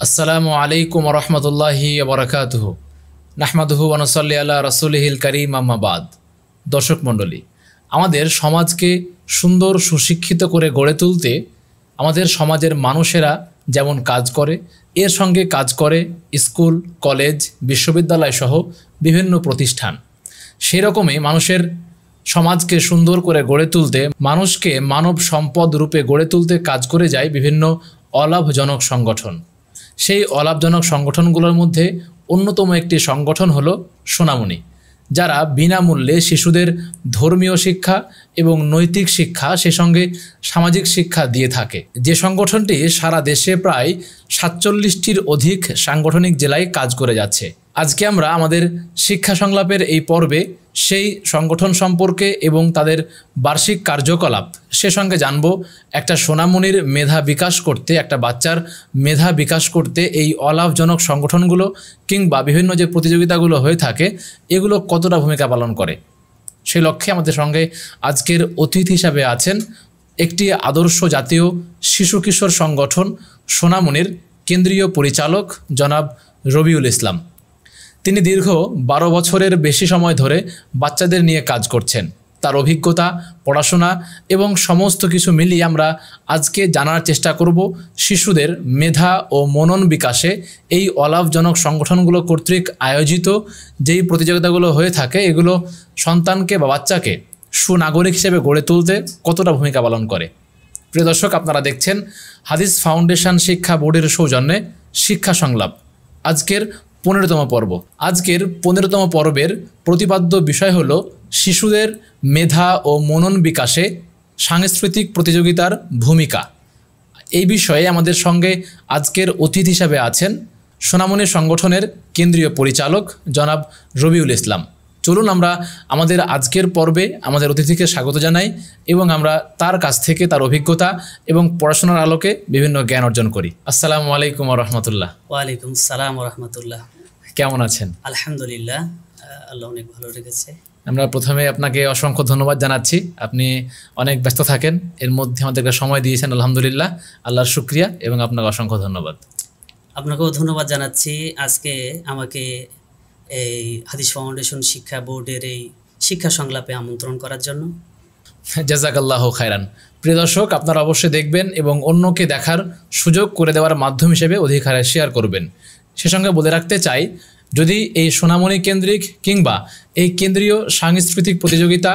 আসসালামু আলাইকুম রহমতুল্লাহি বরকাতুহু নাহমাদুহু ওয়া নুসাল্লি আলা রাসূলিহিল কারীম আম্মা বাদ। দর্শক মণ্ডলী, আমাদের সমাজকে সুন্দর সুশিক্ষিত করে গড়ে তুলতে আমাদের সমাজের মানুষেরা যেমন কাজ করে, এর সঙ্গে কাজ করে স্কুল, কলেজ, বিশ্ববিদ্যালয় সহ বিভিন্ন প্রতিষ্ঠান। সেই রকমই মানুষের সমাজকে সুন্দর করে গড়ে তুলতে, মানুষকে মানব সম্পদ রূপে গড়ে তুলতে কাজ করে যায় বিভিন্ন অলাভজনক সংগঠন। সেই অলাভজনক সংগঠনগুলোর মধ্যে অন্যতম একটি সংগঠন হলো সোনামণি, যারা বিনামূল্যে শিশুদের ধর্মীয় শিক্ষা এবং নৈতিক শিক্ষা, সে সঙ্গে সামাজিক শিক্ষা দিয়ে থাকে। যে সংগঠনটি সারা দেশে প্রায় ৪৭টির অধিক সাংগঠনিক জেলায় কাজ করে যাচ্ছে। আজকে আমরা আমাদের শিক্ষা সংলাপের এই পর্বে সেই সংগঠন সম্পর্কে এবং তাদের বার্ষিক কার্যকলাপ সে সঙ্গে জানব। একটা সোনামণির মেধা বিকাশ করতে, একটা বাচ্চার মেধা বিকাশ করতে এই অলাভজনক সংগঠনগুলো কিংবা বিভিন্ন যে প্রতিযোগিতাগুলো হয়ে থাকে এগুলো কতটা ভূমিকা পালন করে। সেই লক্ষ্যে আমাদের সঙ্গে আজকের অতিথি হিসাবে আছেন একটি আদর্শ জাতীয় শিশু কিশোর সংগঠন সোনামণির কেন্দ্রীয় পরিচালক জনাব রবিউল ইসলাম। তিনি দীর্ঘ ১২ বছরের বেশি সময় ধরে বাচ্চাদের নিয়ে কাজ করছেন। তার অভিজ্ঞতা, পড়াশোনা এবং সমস্ত কিছু মিলিয়ে আমরা আজকে জানার চেষ্টা করব শিশুদের মেধা ও মনন বিকাশে এই অলাভজনক সংগঠনগুলো কর্তৃক আয়োজিত যেই প্রতিযোগিতাগুলো হয়ে থাকে এগুলো সন্তানকে বা বাচ্চাকে সুনাগরিক হিসেবে গড়ে তুলতে কতটা ভূমিকা পালন করে। প্রিয় দর্শক, আপনারা দেখছেন হাদিস ফাউন্ডেশন শিক্ষা বোর্ডের সৌজন্যে শিক্ষা সংলাপ আজকের ১৫তম পর্ব। আজকের ১৫তম পর্বের প্রতিপাদ্য বিষয় হলো শিশুদের মেধা ও মনন বিকাশে সাংস্কৃতিক প্রতিযোগিতার ভূমিকা। এই বিষয়ে আমাদের সঙ্গে আজকের অতিথি হিসাবে আছেন সোনামণি সংগঠনের কেন্দ্রীয় পরিচালক জনাব রবিউল ইসলাম। চলুন আমরা আমাদের আজকের পর্বে আমাদের অতিথিকে স্বাগত জানাই এবং আমরা তার কাছ থেকে তার অভিজ্ঞতা এবং পড়াশোনার আলোকে বিভিন্ন জ্ঞান অর্জন করি। আসসালামু আলাইকুম রহমতুল্লাহ। ওয়ালাইকুম সালাম রহমতুল্লাহ। কেমন আছেন? আলহামদুলিল্লাহ, আল্লাহ অনেক ভালো রেখেছে। আমরা প্রথমে আপনাকে অসংখ্য ধন্যবাদ জানাচ্ছি। আপনি অনেক ব্যস্ত থাকেন, এর মধ্যে আমাদেরকে সময় দিয়েছেন, আলহামদুলিল্লাহ, আল্লাহর শুকরিয়া এবং আপনাকে অসংখ্য ধন্যবাদ। আপনাকেও ধন্যবাদ জানাচ্ছি আজকে আমাকে এই হাদিস ফাউন্ডেশন শিক্ষা বোর্ডের এই শিক্ষা সংলাপে আমন্ত্রণ করার জন্য। জাযাকাল্লাহু খায়রান। প্রিয় দর্শক, আপনারা অবশ্যই দেখবেন এবং অন্যকে দেখার সুযোগ করে দেওয়ার মাধ্যম হিসেবে অধিক হারে শেয়ার করবেন। সে সঙ্গে বলে রাখতে চাই, যদি এই সোনামণি কেন্দ্রিক কিংবা এই কেন্দ্রীয় সাংস্কৃতিক প্রতিযোগিতা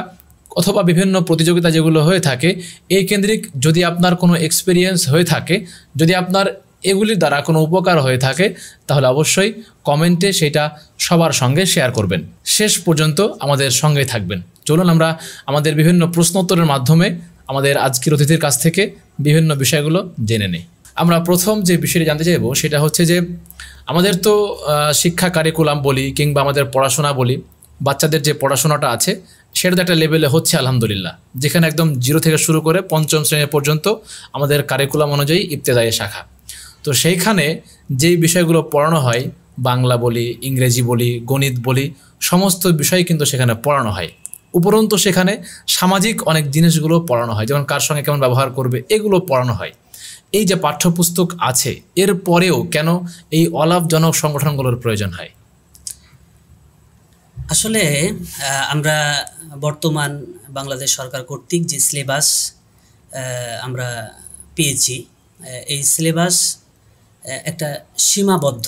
অথবা বিভিন্ন প্রতিযোগিতা যেগুলো হয়ে থাকে এই কেন্দ্রিক যদি আপনার কোনো এক্সপিরিয়েন্স হয়ে থাকে, যদি আপনার এগুলির দ্বারা কোনো উপকার হয়ে থাকে, তাহলে অবশ্যই কমেন্টে সেটা সবার সঙ্গে শেয়ার করবেন। শেষ পর্যন্ত আমাদের সঙ্গে থাকবেন। চলুন আমরা আমাদের বিভিন্ন প্রশ্নোত্তরের মাধ্যমে আমাদের আজকের অতিথির কাছ থেকে বিভিন্ন বিষয়গুলো জেনে নিই। আমরা প্রথম যে বিষয়টি জানতে চাইব সেটা হচ্ছে যে আমাদের তো শিক্ষা কারিকুলাম বলি কিংবা আমাদের পড়াশোনা বলি, বাচ্চাদের যে পড়াশোনাটা আছে সেটা তো একটা লেভেলে হচ্ছে আলহামদুলিল্লাহ, যেখানে একদম 0 থেকে শুরু করে 5ম শ্রেণী পর্যন্ত আমাদের কারিকুলাম অনুযায়ী ইবতেদায়ী শাখা। তো সেইখানে যেই বিষয়গুলো পড়ানো হয়, বাংলা বলি, ইংরেজি বলি, গণিত বলি, সমস্ত বিষয় কিন্তু সেখানে পড়ানো হয়। উপরন্তু সেখানে সামাজিক অনেক জিনিসগুলো পড়ানো হয়, যেমন কার সঙ্গে কেমন ব্যবহার করবে এগুলো পড়ানো হয়। এই যে পাঠ্যপুস্তক আছে এর পরেও কেন এই অলাভজনক সংগঠনগুলোর প্রয়োজন হয়? আসলে আমরা বর্তমান বাংলাদেশ সরকার কর্তৃক যে সিলেবাস আমরা পেয়েছি, এই সিলেবাস একটা সীমাবদ্ধ,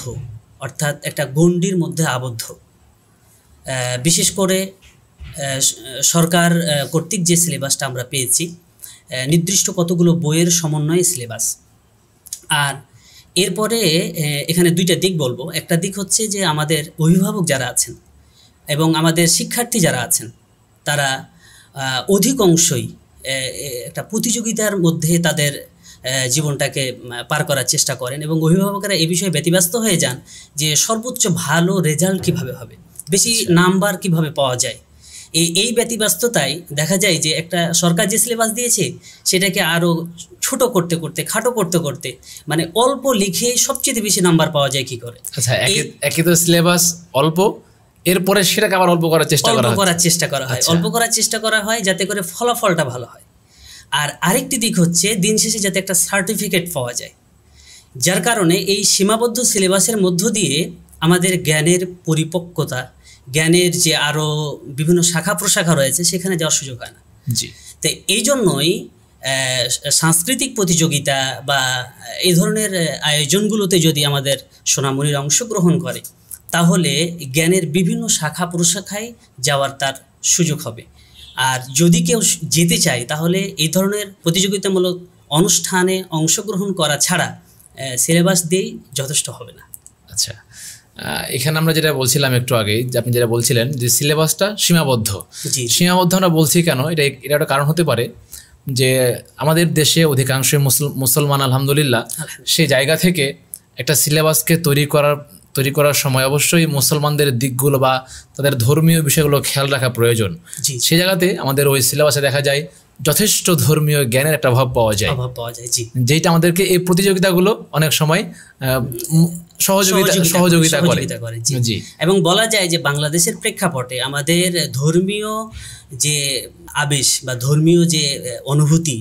অর্থাৎ একটা গণ্ডির মধ্যে আবদ্ধ। বিশেষ করে সরকার কর্তৃক যে সিলেবাসটা আমরা পেয়েছি নির্দিষ্ট কতগুলো বইয়ের সমন্বয়ে সিলেবাস। আর এরপরে এখানে 2টা দিক বলবো। একটা দিক হচ্ছে যে আমাদের অভিভাবক যারা আছেন এবং আমাদের শিক্ষার্থী যারা আছেন তারা অধিকাংশই একটা প্রতিযোগিতার মধ্যে তাদের জীবনটাকে পার করার চেষ্টা করেন এবং অভিভাবকেরা এই বিষয়ে ব্যতিব্যস্ত হয়ে যান যে সর্বোচ্চ ভালো রেজাল্ট কিভাবে হবে, বেশি নাম্বার কিভাবে পাওয়া যায়। এই ব্যতিব্যস্ততায় দেখা যায় যে একটা সরকার যে সিলেবাস দিয়েছে সেটাকে আরও ছোট করতে করতে, খাটো করতে করতে, মানে অল্প লিখে সবচেয়ে বেশি নাম্বার পাওয়া যায় কি করে। আচ্ছা, একই তো সিলেবাস অল্প, এরপরে সেটাকে আবার অল্প করার চেষ্টা করা হয় যাতে করে ফলাফলটা ভালো হয়। আর আরেকটি দিক হচ্ছে দিন শেষে যাতে একটা সার্টিফিকেট পাওয়া যায়। যার কারণে এই সীমাবদ্ধ সিলেবাসের মধ্য দিয়ে আমাদের জ্ঞানের পরিপক্কতা, জ্ঞানের যে আরও বিভিন্ন শাখা প্রশাখা রয়েছে সেখানে যাওয়ার সুযোগ হয় না। জি। তো এই জন্যই সাংস্কৃতিক প্রতিযোগিতা বা এই ধরনের আয়োজনগুলোতে যদি আমাদের সোনামণিরা অংশগ্রহণ করে তাহলে জ্ঞানের বিভিন্ন শাখা প্রশাখায় যাওয়ার তার সুযোগ হবে। আর যদি কেউ যেতে চায় তাহলে এই ধরনের প্রতিযোগিতামূলক অনুষ্ঠানে অংশগ্রহণ করা ছাড়া সিলেবাস দিয়েই যথেষ্ট হবে না। আচ্ছা, এখানে আমরা যেটা বলছিলাম একটু আগেই, যে আপনি যেটা বলছিলেন যে সিলেবাসটা সীমাবদ্ধ। জি। সীমাবদ্ধ আমরা বলছি কেন, এটা একটা কারণ হতে পারে যে আমাদের দেশে অধিকাংশ মুসলমান আলহামদুলিল্লাহ, সেই জায়গা থেকে একটা সিলেবাসকে তৈরি করার সময় অবশ্যই মুসলমানদের দিকগুলো বা তাদের ধর্মীয় বিষয়গুলো খেয়াল রাখা প্রয়োজন। সেই জায়গাতে আমাদের ওই সিলেবাসে দেখা যায় যথেষ্ট ধর্মীয় জ্ঞানের একটা অভাব পাওয়া যায়, যেটা আমাদেরকে এই প্রতিযোগিতাগুলো অনেক সময় সহযোগিতা করে। জি। এবং বলা যায় যে বাংলাদেশের প্রেক্ষাপটে আমাদের ধর্মীয় যে আবেশ বা ধর্মীয় যে অনুভূতি,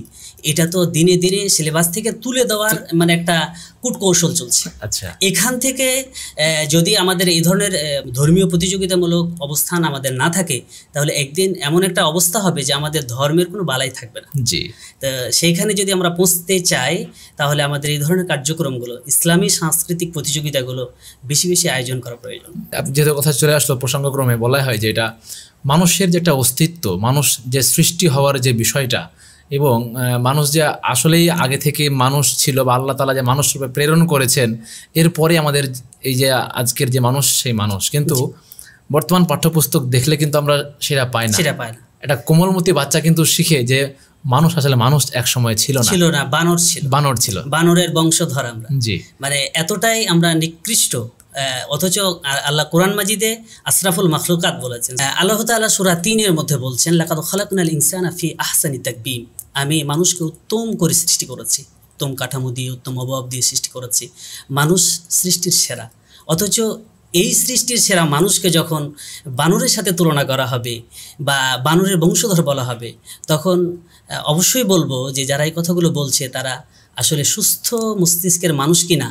এটা তো দিনে দিনে সিলেবাস থেকে তুলে দেওয়ার মানে একটা কূটকৌশল চলছে। আচ্ছা, এখান থেকে যদি আমাদের এই ধরনের ধর্মীয় প্রতিযোগিতামূলক অবস্থান আমাদের না থাকে তাহলে একদিন এমন একটা অবস্থা হবে যে আমাদের ধর্মের কোনো বালাই থাকবে না। জি। তো সেইখানে যদি আমরা পৌঁছতে চাই তাহলে আমাদের এই ধরনের কার্যক্রমগুলো, ইসলামী সাংস্কৃতিক প্রতিযোগিতাগুলো বেশি বেশি আয়োজন করা প্রয়োজন। যেহেতু কথা চলে আসলো প্রসঙ্গক্রমে, বলা হয় যে এটা মানুষের যে একটা অস্তিত্ব, মানুষ যে সৃষ্টি হওয়ার যে বিষয়টা, এবং মানুষ যে আসলেই আগে থেকে মানুষ ছিল বা আল্লাহ তাআলা যে মানুষ রূপে প্রেরণ করেছেন, এরপরে আমাদের এই যে আজকের যে মানুষ, সেই মানুষ কিন্তু বর্তমান পাঠ্যপুস্তক দেখলে কিন্তু আমরা সেটা পাই না। একটা কোমলমতি বাচ্চা কিন্তু শিখে যে মানুষ আসলে মানুষ এক সময় ছিল না, বানর ছিল, বানরের বংশধর আমরা। জি। মানে এতটাই আমরা নিকৃষ্ট, অথচ আল্লাহ কোরআন মাজিদে আশরাফুল মাখলুকাত বলেছেন। আল্লাহ তাআলা সূরা ৩-এর মধ্যে বলছেন, লাকাদ খালাকনাল ইনসানা ফি আহসানি তাকবীম, আমি মানুষকে উত্তম করে সৃষ্টি করেছি, উত্তম কাঠামো দিয়ে, উত্তম অবয়ব দিয়ে সৃষ্টি করেছি। মানুষ সৃষ্টির সেরা, অথচ এই সৃষ্টির সেরা মানুষকে যখন বানরের সাথে তুলনা করা হবে বা বানরের বংশধর বলা হবে, তখন অবশ্যই বলবো যে যারা এই কথাগুলো বলছে তারা আসলে সুস্থ মস্তিষ্কের মানুষ কিনা,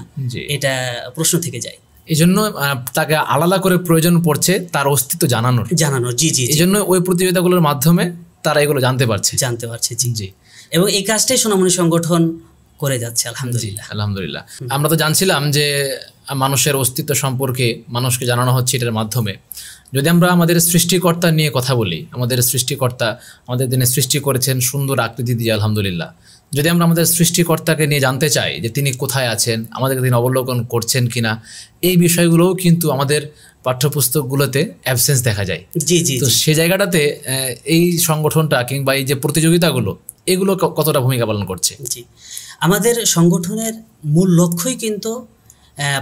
এটা প্রশ্ন থেকে যায়। এই জন্য তাকে আলাদা করে প্রয়োজন পড়ছে তার অস্তিত্ব জানানোর। জি। এই জন্য ওই প্রতিযোগিতাগুলোর মাধ্যমে তারা এগুলো জানতে পারছে। জি। এবং এই কাজটাই সোনামণি সংগঠন করে যাচ্ছে আলহামদুলিল্লাহ। আমরা তো জানছিলাম যে মানুষের অস্তিত্ব সম্পর্কে মানুষকে জানানো হচ্ছে এটার মাধ্যমে। যদি আমরা আমাদের সৃষ্টিকর্তা নিয়ে কথা বলি, আমাদের সৃষ্টিকর্তা আমাদের দিনে সৃষ্টি করেছেন সুন্দর আকৃতি দিয়ে, আলহামদুলিল্লাহ। যদি আমরা আমাদের সৃষ্টিকর্তাকে নিয়ে জানতে চাই যে তিনি কোথায় আছেন, আমাদেরকে তিনি অবলোকন করছেন কিনা, এই বিষয়গুলোও কিন্তু আমাদের পাঠ্যপুস্তকগুলোতে অ্যাবসেন্স দেখা যায়। জি। তো সেই জায়গাটাতে এই সংগঠনটা কিংবা এই যে প্রতিযোগিতাগুলো, এগুলো কতটা ভূমিকা পালন করছে? জি, আমাদের সংগঠনের মূল লক্ষ্যই কিন্তু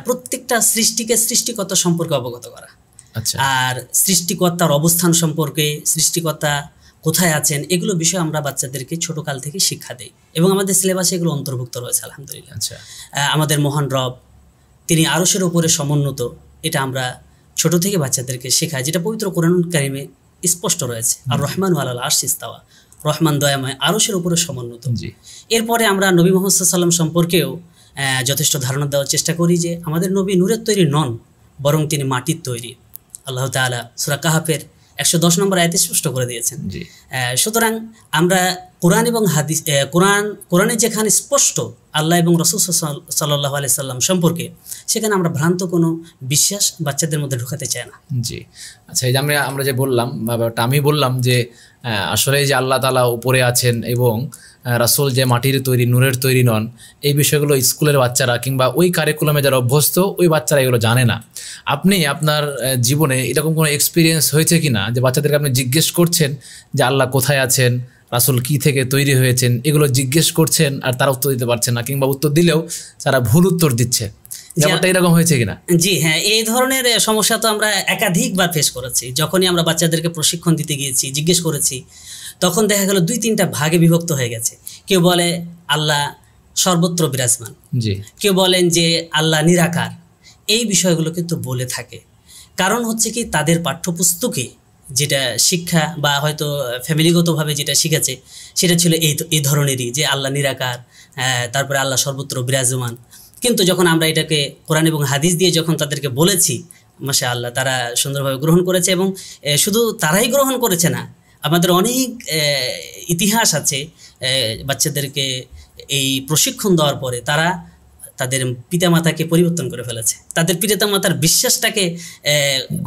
প্রত্যেকটা সৃষ্টিকে সৃষ্টিকর্তা সম্পর্কে অবগত করা। আচ্ছা। আর সৃষ্টিকর্তার অবস্থান সম্পর্কে, সৃষ্টিকর্তা কোথায় আছেন, এগুলো বিষয়ে আমরা বাচ্চাদেরকে ছোটকাল থেকে শিক্ষা দেই এবং আমাদের সিলেবাসে এগুলো অন্তর্ভুক্ত রয়েছে আলহামদুলিল্লাহ। আচ্ছা। আমাদের মহান রব, তিনি আরশের উপরে সমুন্নত, এটা আমরা ছোট থেকে বাচ্চাদেরকে শেখাই, যেটা পবিত্র কোরআন কারিমে স্পষ্ট রয়েছে। আর রহমান আলাল আরশ ইস্তাওয়া, রহমান দয়াময়, আরশের উপরে সমুন্নত। এরপরে আমরা নবী মুহাম্মদ সাল্লাল্লাহু আলাইহি ওয়াসাল্লাম সম্পর্কেও যথেষ্ট ধারণা দেওয়ার চেষ্টা করি যে আমাদের নবী নূরের তৈরি নন, বরং তিনি মাটির তৈরি। আল্লাহ তাআলা সূরা কাহাফের 110 নম্বর আয়াতে স্পষ্ট করে দিয়েছেন। সুতরাং আমরা কোরআন এবং হাদিস, কোরআনে যেখানে স্পষ্ট আল্লাহ এবং রাসূল সাল্লাল্লাহু আলাইহি সাল্লাম সম্পর্কে, সেখানে আমরা ভ্রান্ত কোনো বিশ্বাস বাচ্চাদের মধ্যে ঢোকাতে চাই না। জি। আচ্ছা, এই যে আমরা যে বললাম, আমি বললাম যে আসলে যে আল্লাহ তাআলা উপরে আছেন এবং রাসূল যে মাটির তৈরি, নূরের তৈরি নন, এই বিষয়গুলো স্কুলের বাচ্চারা কিংবা ওই কারিকুলামে যারা অভ্যস্ত, ওই বাচ্চারা এগুলো জানে না। আপনি আপনার জীবনে এরকম কোনো এক্সপিরিয়েন্স হয়েছে কি না যে বাচ্চাদেরকে আপনি জিজ্ঞেস করছেন যে আল্লাহ কোথায় আছেন, রাসূল কি থেকে তৈরি হয়েছেন, এগুলো জিজ্ঞেস করছেন আর তারা উত্তর দিতে পারছে না, কিংবা উত্তর দিলেও তারা ভুল উত্তর দিচ্ছে, ব্যাপারটা এরকম হয়েছে কিনা? জি হ্যাঁ, এই ধরনের সমস্যা তো আমরা একাধিকবার ফেস করেছি। যখনই আমরা বাচ্চাদেরকে প্রশিক্ষণ দিতে গিয়েছি, জিজ্ঞেস করেছি, তখন দেখা গেল 2-3টা ভাগে বিভক্ত হয়ে গেছে। কেউ বলে আল্লাহ সর্বত্র বিরাজমান, কেউ বলেন যে আল্লাহ নিরাকার। এই বিষয়গুলো কিন্তু বলে থাকে, কারণ হচ্ছে কি তাদের পাঠ্যপুস্তকে যেটা শিক্ষা বা হয়তো ফ্যামিলিগতভাবে যেটা শিখেছে সেটা ছিল এই ধরনেরই, যে আল্লাহ নিরাকার, তারপরে আল্লাহ সর্বত্র বিরাজমান। কিন্তু যখন আমরা এটাকে কোরআন এবং হাদিস দিয়ে যখন তাদেরকে বলেছি, মাশাআল্লাহ তারা সুন্দরভাবে গ্রহণ করেছে। এবং শুধু তারাই গ্রহণ করেছে না, আমাদের অনেক ইতিহাস আছে বাচ্চাদেরকে এই প্রশিক্ষণ দেওয়ার পরে তারা তাদের পিতামাতাকে পরিবর্তন করে ফেলেছে, তাদের পিতামাতার বিশ্বাসটাকে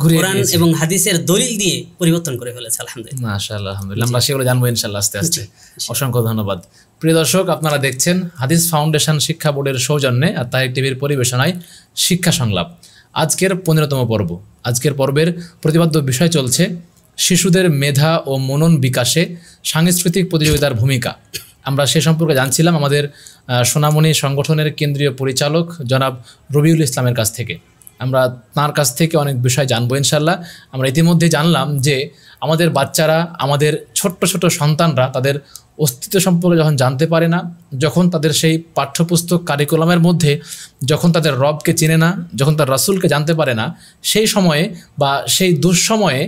কোরআন এবং হাদিসের দলিল দিয়ে পরিবর্তন করে ফেলেছে। আলহামদুলিল্লাহ, মাশাআল্লাহ, আলহামদুলিল্লাহ। আমরা সেগুলো জানবো ইনশাআল্লাহ আস্তে আস্তে। অসংখ্য ধন্যবাদ। প্রিয় দর্শক, আপনারা দেখছেন হাদিস ফাউন্ডেশন শিক্ষা বোর্ডের সৌজন্যে আর তাহির টিভির পরিবেশনায় শিক্ষা সংলাপ, আজকের 15তম পর্ব। আজকের পর্বের প্রতিপাদ্য বিষয় চলছে শিশুদের মেধা ও মনন বিকাশে সাংস্কৃতিক প্রতিযোগিতার ভূমিকা। আমরা সে সম্পর্কে জানছিলাম আমাদের সোনামণি সংগঠনের কেন্দ্রীয় পরিচালক জনাব রবিউল ইসলামের কাছ থেকে। আমরা তাঁর কাছ থেকে অনেক বিষয় জানবো ইনশাল্লাহ। আমরা ইতিমধ্যে জানলাম যে আমাদের বাচ্চারা, আমাদের ছোট্ট ছোট সন্তানরা তাদের অস্তিত্ব সম্পর্কে যখন জানতে পারে না, যখন তাদের সেই পাঠ্যপুস্তক কারিকুলামের মধ্যে যখন তাদের রবকে চিনে না, যখন তার রাসূলকে জানতে পারে না, সেই সময়ে বা সেই দুঃসময়ে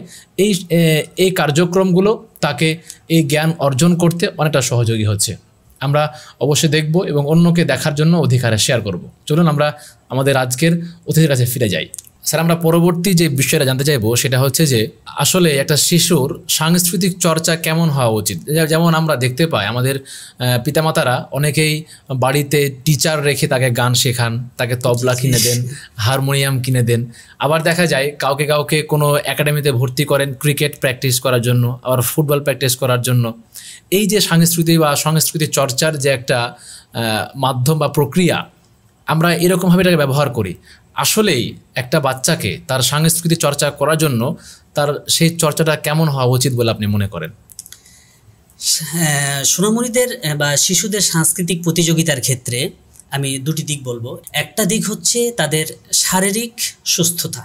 এই কার্যক্রমগুলো তাকে এই জ্ঞান অর্জন করতে অনেকটা সহযোগী হচ্ছে। আমরা অবশ্যই দেখব এবং অন্যকে দেখার জন্য অধিকারে শেয়ার করব। চলুন আমরা আমাদের আজকের অতিথির কাছে ফিরে যাই। স্যার, আমরা পরবর্তী যে বিষয়টা জানতে চাইবো সেটা হচ্ছে যে আসলে একটা শিশুর সাংস্কৃতিক চর্চা কেমন হওয়া উচিত। যেমন আমরা দেখতে পাই আমাদের পিতামাতারা অনেকেই বাড়িতে টিচার রেখে তাকে গান শেখান, তাকে তবলা কিনে দেন, হারমোনিয়াম কিনে দেন। আবার দেখা যায় কাউকে কাউকে কোনো একাডেমিতে ভর্তি করেন ক্রিকেট প্র্যাকটিস করার জন্য, আবার ফুটবল প্র্যাকটিস করার জন্য। এই যে সংস্কৃতি বা সংস্কৃতি চর্চার যে একটা মাধ্যম বা প্রক্রিয়া, আমরা এরকমভাবে এটাকে ব্যবহার করি। আসলেই একটা বাচ্চাকে তার সাংস্কৃতিক চর্চা করার জন্য তার সেই চর্চাটা কেমন হওয়া উচিত বলে আপনি মনে করেন? সোনামণিদের বা শিশুদের সাংস্কৃতিক প্রতিযোগিতার ক্ষেত্রে আমি দুটি দিক বলবো। একটা দিক হচ্ছে তাদের শারীরিক সুস্থতা,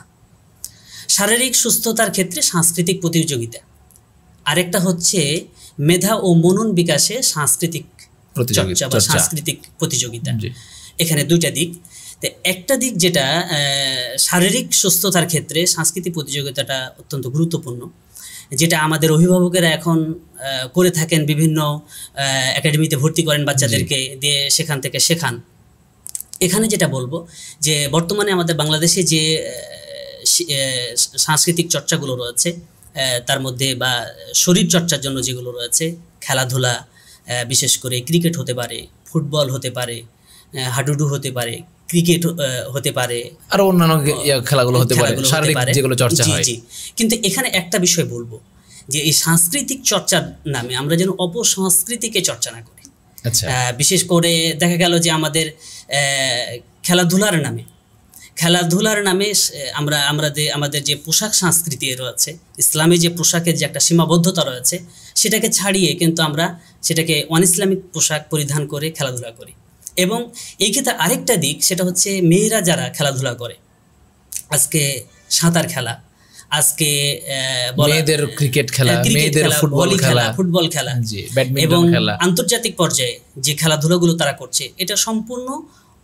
শারীরিক সুস্থতার ক্ষেত্রে সাংস্কৃতিক প্রতিযোগিতা। আরেকটা হচ্ছে মেধা ও মনন বিকাশে সাংস্কৃতিক চর্চা বা সাংস্কৃতিক প্রতিযোগিতা। এখানে দুইটা দিক। তো একটা দিক যেটা শারীরিক সুস্থতার ক্ষেত্রে সাংস্কৃতিক প্রতিযোগিতাটা অত্যন্ত গুরুত্বপূর্ণ, যেটা আমাদের অভিভাবকেরা এখন করে থাকেন। বিভিন্ন একাডেমিতে ভর্তি করেন বাচ্চাদেরকে, দিয়ে সেখান থেকে শেখান। এখানে যেটা বলবো যে বর্তমানে আমাদের বাংলাদেশে যে সাংস্কৃতিক চর্চাগুলো রয়েছে তার মধ্যে বা শরীর চর্চার জন্য যেগুলো রয়েছে, খেলাধুলা, বিশেষ করে ক্রিকেট হতে পারে, ফুটবল হতে পারে, হাডুডু হতে পারে, ক্রিকেট হতে পারে, আরো অন্যান্য খেলাগুলো হতে পারে, শারীরিক যেগুলো চর্চা হয়। কিন্তু এখানে একটা বিষয় বলবো যে এই সাংস্কৃতিক চর্চার নামে আমরা যেন অপসংস্কৃতিকে চর্চা না করি। বিশেষ করে দেখা গেল যে আমাদের খেলাধুলার নামে আমরা আমাদের যে পোশাক সংস্কৃতি রয়েছে, ইসলামী যে পোশাকের যে একটা সীমাবদ্ধতা রয়েছে, সেটাকে ছাড়িয়ে কিন্তু আমরা সেটাকে অন ইসলামিক পোশাক পরিধান করে খেলাধুলা করি। এবং এই ক্ষেত্রে আরেকটা দিক, সেটা হচ্ছে মেয়েরা যারা খেলাধুলা করে, আজকে সাঁতার খেলা, আজকে মেয়েদের ক্রিকেট খেলা, মেয়েদের ফুটবল খেলা এবং আন্তর্জাতিক পর্যায়ে যে খেলাধুলাগুলো তারা করছে, এটা সম্পূর্ণ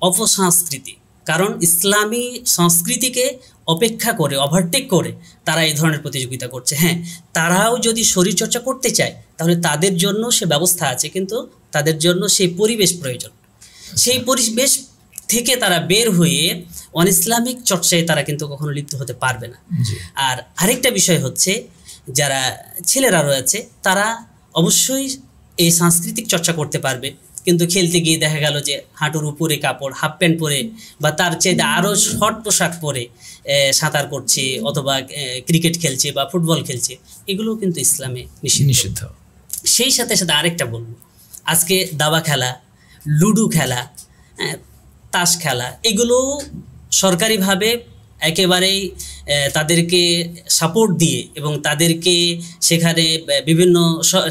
অপসংস্কৃতি। কারণ ইসলামী সংস্কৃতিকে অপেক্ষা করে, ওভারটেক করে তারা এই ধরনের প্রতিযোগিতা করছে। হ্যাঁ, তারাও যদি শরীরচর্চা করতে চায় তাহলে তাদের জন্য সে ব্যবস্থা আছে, কিন্তু তাদের জন্য সেই পরিবেশ প্রয়োজন। সেই পরিবেশ থেকে তারা বের হয়ে অন ইসলামিক চর্চায় তারা কিন্তু কখনো লিপ্ত হতে পারবে না। আর আরেকটা বিষয় হচ্ছে, যারা ছেলেরা রয়েছে তারা অবশ্যই এই সাংস্কৃতিক চর্চা করতে পারবে, কিন্তু খেলতে গিয়ে দেখা গেল যে হাঁটুর উপরে কাপড়, হাফ প্যান্ট পরে বা তার চাইতে আরও শর্ট পোশাক পরে সাঁতার করছে অথবা ক্রিকেট খেলছে বা ফুটবল খেলছে, এগুলোও কিন্তু ইসলামে নিষিদ্ধ। সেই সাথে সাথে আরেকটা বলবো, আজকে দাবা খেলা, লুডো খেলা, তাস খেলা, এগুলো সরকারিভাবে একেবারেই তাদেরকে সাপোর্ট দিয়ে এবং তাদেরকে সেখানে বিভিন্ন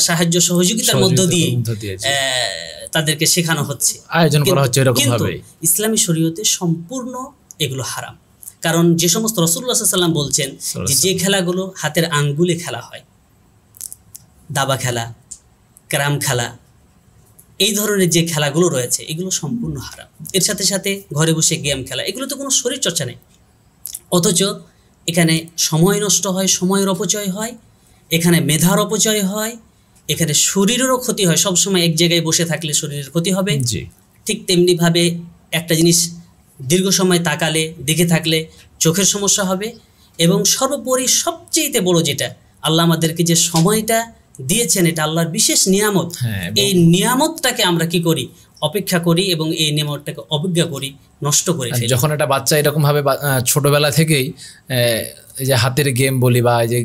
সাহায্য সহযোগিতার মধ্য দিয়ে তাদেরকে শেখানো হচ্ছে, আয়োজন করা হচ্ছে এরকমভাবে। ইসলামী শরীয়তে সম্পূর্ণ এগুলো হারাম। কারণ যে সমস্ত রাসূলুল্লাহ সাল্লাল্লাহু আলাইহি ওয়াসাল্লাম বলছেন যে খেলাগুলো হাতের আঙ্গুলে খেলা হয়, দাবা খেলা, ক্যারাম খেলা, এই ধরনের যে খেলাগুলো রয়েছে এগুলো সম্পূর্ণ হারাম। এর সাথে সাথে ঘরে বসে গেম খেলা, এগুলো তো কোনো শরীর চর্চা নেই। অথচ এখানে সময় নষ্ট হয়, সময়ের অপচয় হয়, এখানে মেধার অপচয় হয়, এখানে শরীরেরও ক্ষতি হয়। সবসময় এক জায়গায় বসে থাকলে শরীরের ক্ষতি হবে। ঠিক তেমনিভাবে একটা জিনিস দীর্ঘ সময় তাকালে দেখে থাকলে চোখের সমস্যা হবে, এবং সর্বোপরি সবচেয়ে বড় যেটা, আল্লাহ আমাদেরকে যে সময়টা দিয়েছেন এটা আল্লাহর বিশেষ নিয়ামত। এই নিয়ামতটাকে আমরা কি করি, অপেক্ষা করি এবং এই নিয়ামতটাকে অবজ্ঞা করি, নষ্ট করে ফেলি। যখন একটা বাচ্চা এরকম ভাবে ছোটবেলা থেকেই এই যে হাতের গেম বলি বা এই যে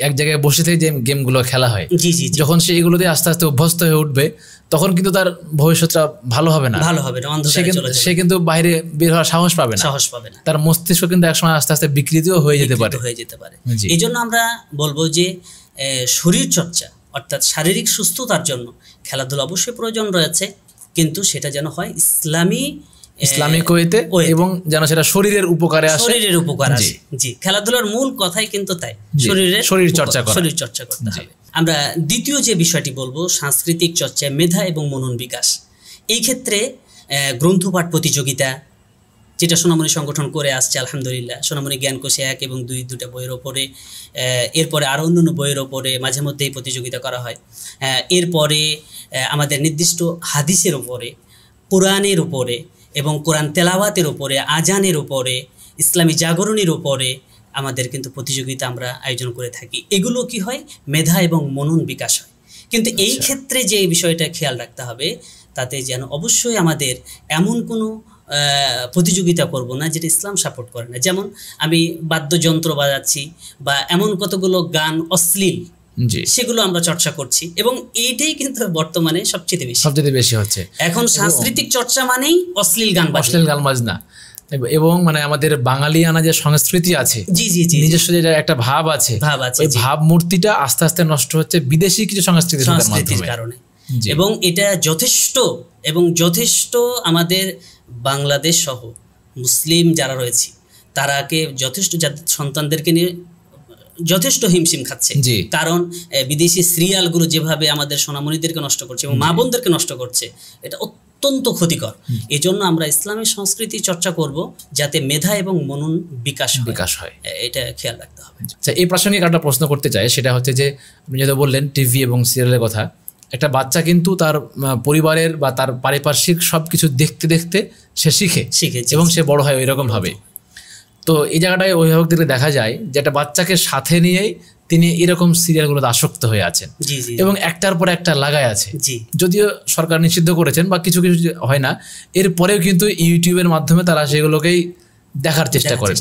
এক জায়গায় বসে থেকে যে গেমগুলো খেলা হয়, জি জি, যখন সে এগুলোতে আস্তে আস্তে অভ্যস্ত হয়ে উঠবে তখন কিন্তু তার ভবিষ্যৎটা ভালো হবে না, সে কিন্তু বাইরে বের হওয়ার সাহস পাবে না। তার মস্তিষ্ক কিন্তু একসময় আস্তে আস্তে বিকৃতিও হয়ে যেতে পারে। এই জন্য আমরা বলবো যে শরীর চর্চা অর্থাৎ শারীরিক সুস্থতার জন্য খেলাধুলা অবশ্যই প্রয়োজন রয়েছে, কিন্তু সেটা যেন হয় ইসলামিক ওয়েতে এবং যেন সেটা শরীরের উপকারে আসে। জি, খেলাধুলার মূল কথাই কিন্তু তাই, শরীর চর্চা করতে হবে। আমরা দ্বিতীয় যে বিষয়টি বলবো, সাংস্কৃতিক চর্চা, মেধা এবং মনন বিকাশ। এই ক্ষেত্রে গ্রন্থপাঠ প্রতিযোগিতা যেটা সোনামণি সংগঠন করে আসছে, আলহামদুলিল্লাহ, সোনামণি জ্ঞানকোষে 1 এবং 2 দুটা বইয়ের ওপরে, এরপরে আরও অন্যান্য বইয়ের ওপরে মাঝে মধ্যে এই প্রতিযোগিতা করা হয়। এরপরে আমাদের নির্দিষ্ট হাদিসের উপরে, কোরআনের উপরে এবং কোরআন তেলাওয়াতের উপরে, আজানের উপরে, ইসলামী জাগরণের উপরে আমাদের কিন্তু প্রতিযোগিতা আমরা আয়োজন করে থাকি। এগুলো কি হয়, মেধা এবং মনন বিকাশ হয়। কিন্তু এই ক্ষেত্রে যে বিষয়টা খেয়াল রাখতে হবে, তাতে যেন অবশ্যই আমাদের এমন কোনো প্রতিযোগিতা করব না যেটা ইসলাম সাপোর্ট করে না। যেমন আমি বাদ্যযন্ত্র বাজাচ্ছি বা এমন কতগুলো গান অশ্লীল, সেগুলো আমরা চর্চা করছি, এবং এইটাই কিন্তু বর্তমানে সবচেয়ে বেশি হচ্ছে। এখন সাংস্কৃতিক চর্চা মানেই অশ্লীল গান বাজনা, এবং মানে আমাদের বাঙালিয়ানা যে সংস্কৃতি আছে, নিজস্ব যে একটা ভাব আছে, ওই ভাব মূর্তিটা আস্তে আস্তে নষ্ট হচ্ছে বিদেশি কিছু সংস্কৃতির কারণে। এবং এটা যথেষ্ট আমাদের বাংলাদেশ সহ মুসলিম যারা রয়েছে তারাকে যথেষ্ট সন্তানদেরকে নিয়ে যথেষ্ট হিমশিম খাচ্ছে। কারণ বিদেশি সিরিয়ালগুলো যেভাবে আমাদের সোনামণিদেরকে নষ্ট করছে এবং মা বোনদেরকে নষ্ট করছে, এটা অত্যন্ত ক্ষতিকর। এই জন্য আমরা ইসলামের সংস্কৃতি চর্চা করব যাতে মেধা এবং মনন বিকাশ হয়, এটা খেয়াল রাখতে হবে। এই প্রসঙ্গে একটা প্রশ্ন করতে চাই, সেটা হচ্ছে যে আপনি যেটা বললেন টিভি এবং সিরিয়ালের কথা, একটা বাচ্চা কিন্তু তার পরিবারের বা তার পারিপার্শ্বিক সবকিছু দেখতে দেখতে সে শিখে এবং সে বড় হয় ওইরকম ভাবে। তো এই জায়গাটায় অভিভাবকদেরকে দেখা যায় যে একটা বাচ্চাকে সাথে নিয়েই তিনি এরকম সিরিয়ালগুলোতে আসক্ত হয়ে আছেন এবং একটার পর একটা লাগায় আছে। যদিও সরকার নিষিদ্ধ করেছেন বা কিছু কিছু হয় না, এরপরেও কিন্তু ইউটিউবের মাধ্যমে তারা সেগুলোকেই দেখার চেষ্টা করেন।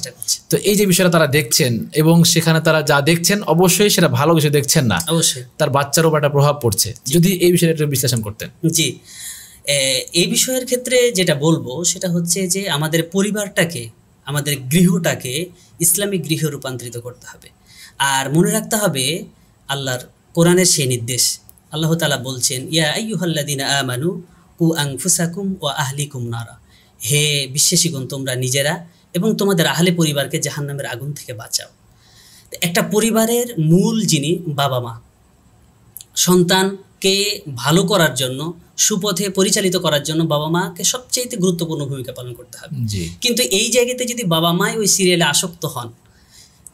তো এই যে বিষয়টা তারা দেখছেন এবং সেখানে তারা যা দেখছেন অবশ্যই সেটা ভালো কিছু দেখছেন না, অবশ্যই তার বাচ্চার উপর একটা প্রভাব পড়ছে। যদি এই বিষয়টা একটু বিশ্লেষণ করতেন। জি, এই বিষয়ের ক্ষেত্রে যেটা বলবো সেটা হচ্ছে যে আমাদের পরিবারটাকে, আমাদের গৃহটাকে ইসলামিক গৃহে রূপান্তরিত করতে হবে। আর মনে রাখতে হবে আল্লাহর কোরআনের সেই নির্দেশ, আল্লাহ তাআলা বলছেন, ইয়া আইয়ুহাল্লাযীনা আমানু কু আনফুসাকুম ওয়া আহলিকুম নারা, হে বিশ্বাসীগণ তোমরা নিজেরা এবং তোমাদের আহলে পরিবারকে জাহান্নামের আগুন থেকে বাঁচাও। একটা পরিবারের মূল যিনি বাবা মা, সন্তানকে ভালো করার জন্য, সুপথে পরিচালিত করার জন্য বাবা মাকে সবচেয়ে গুরুত্বপূর্ণ ভূমিকা পালন করতে হবে। কিন্তু এই জায়গাতে যদি বাবা মাই ওই সিরিয়ালে আসক্ত হন,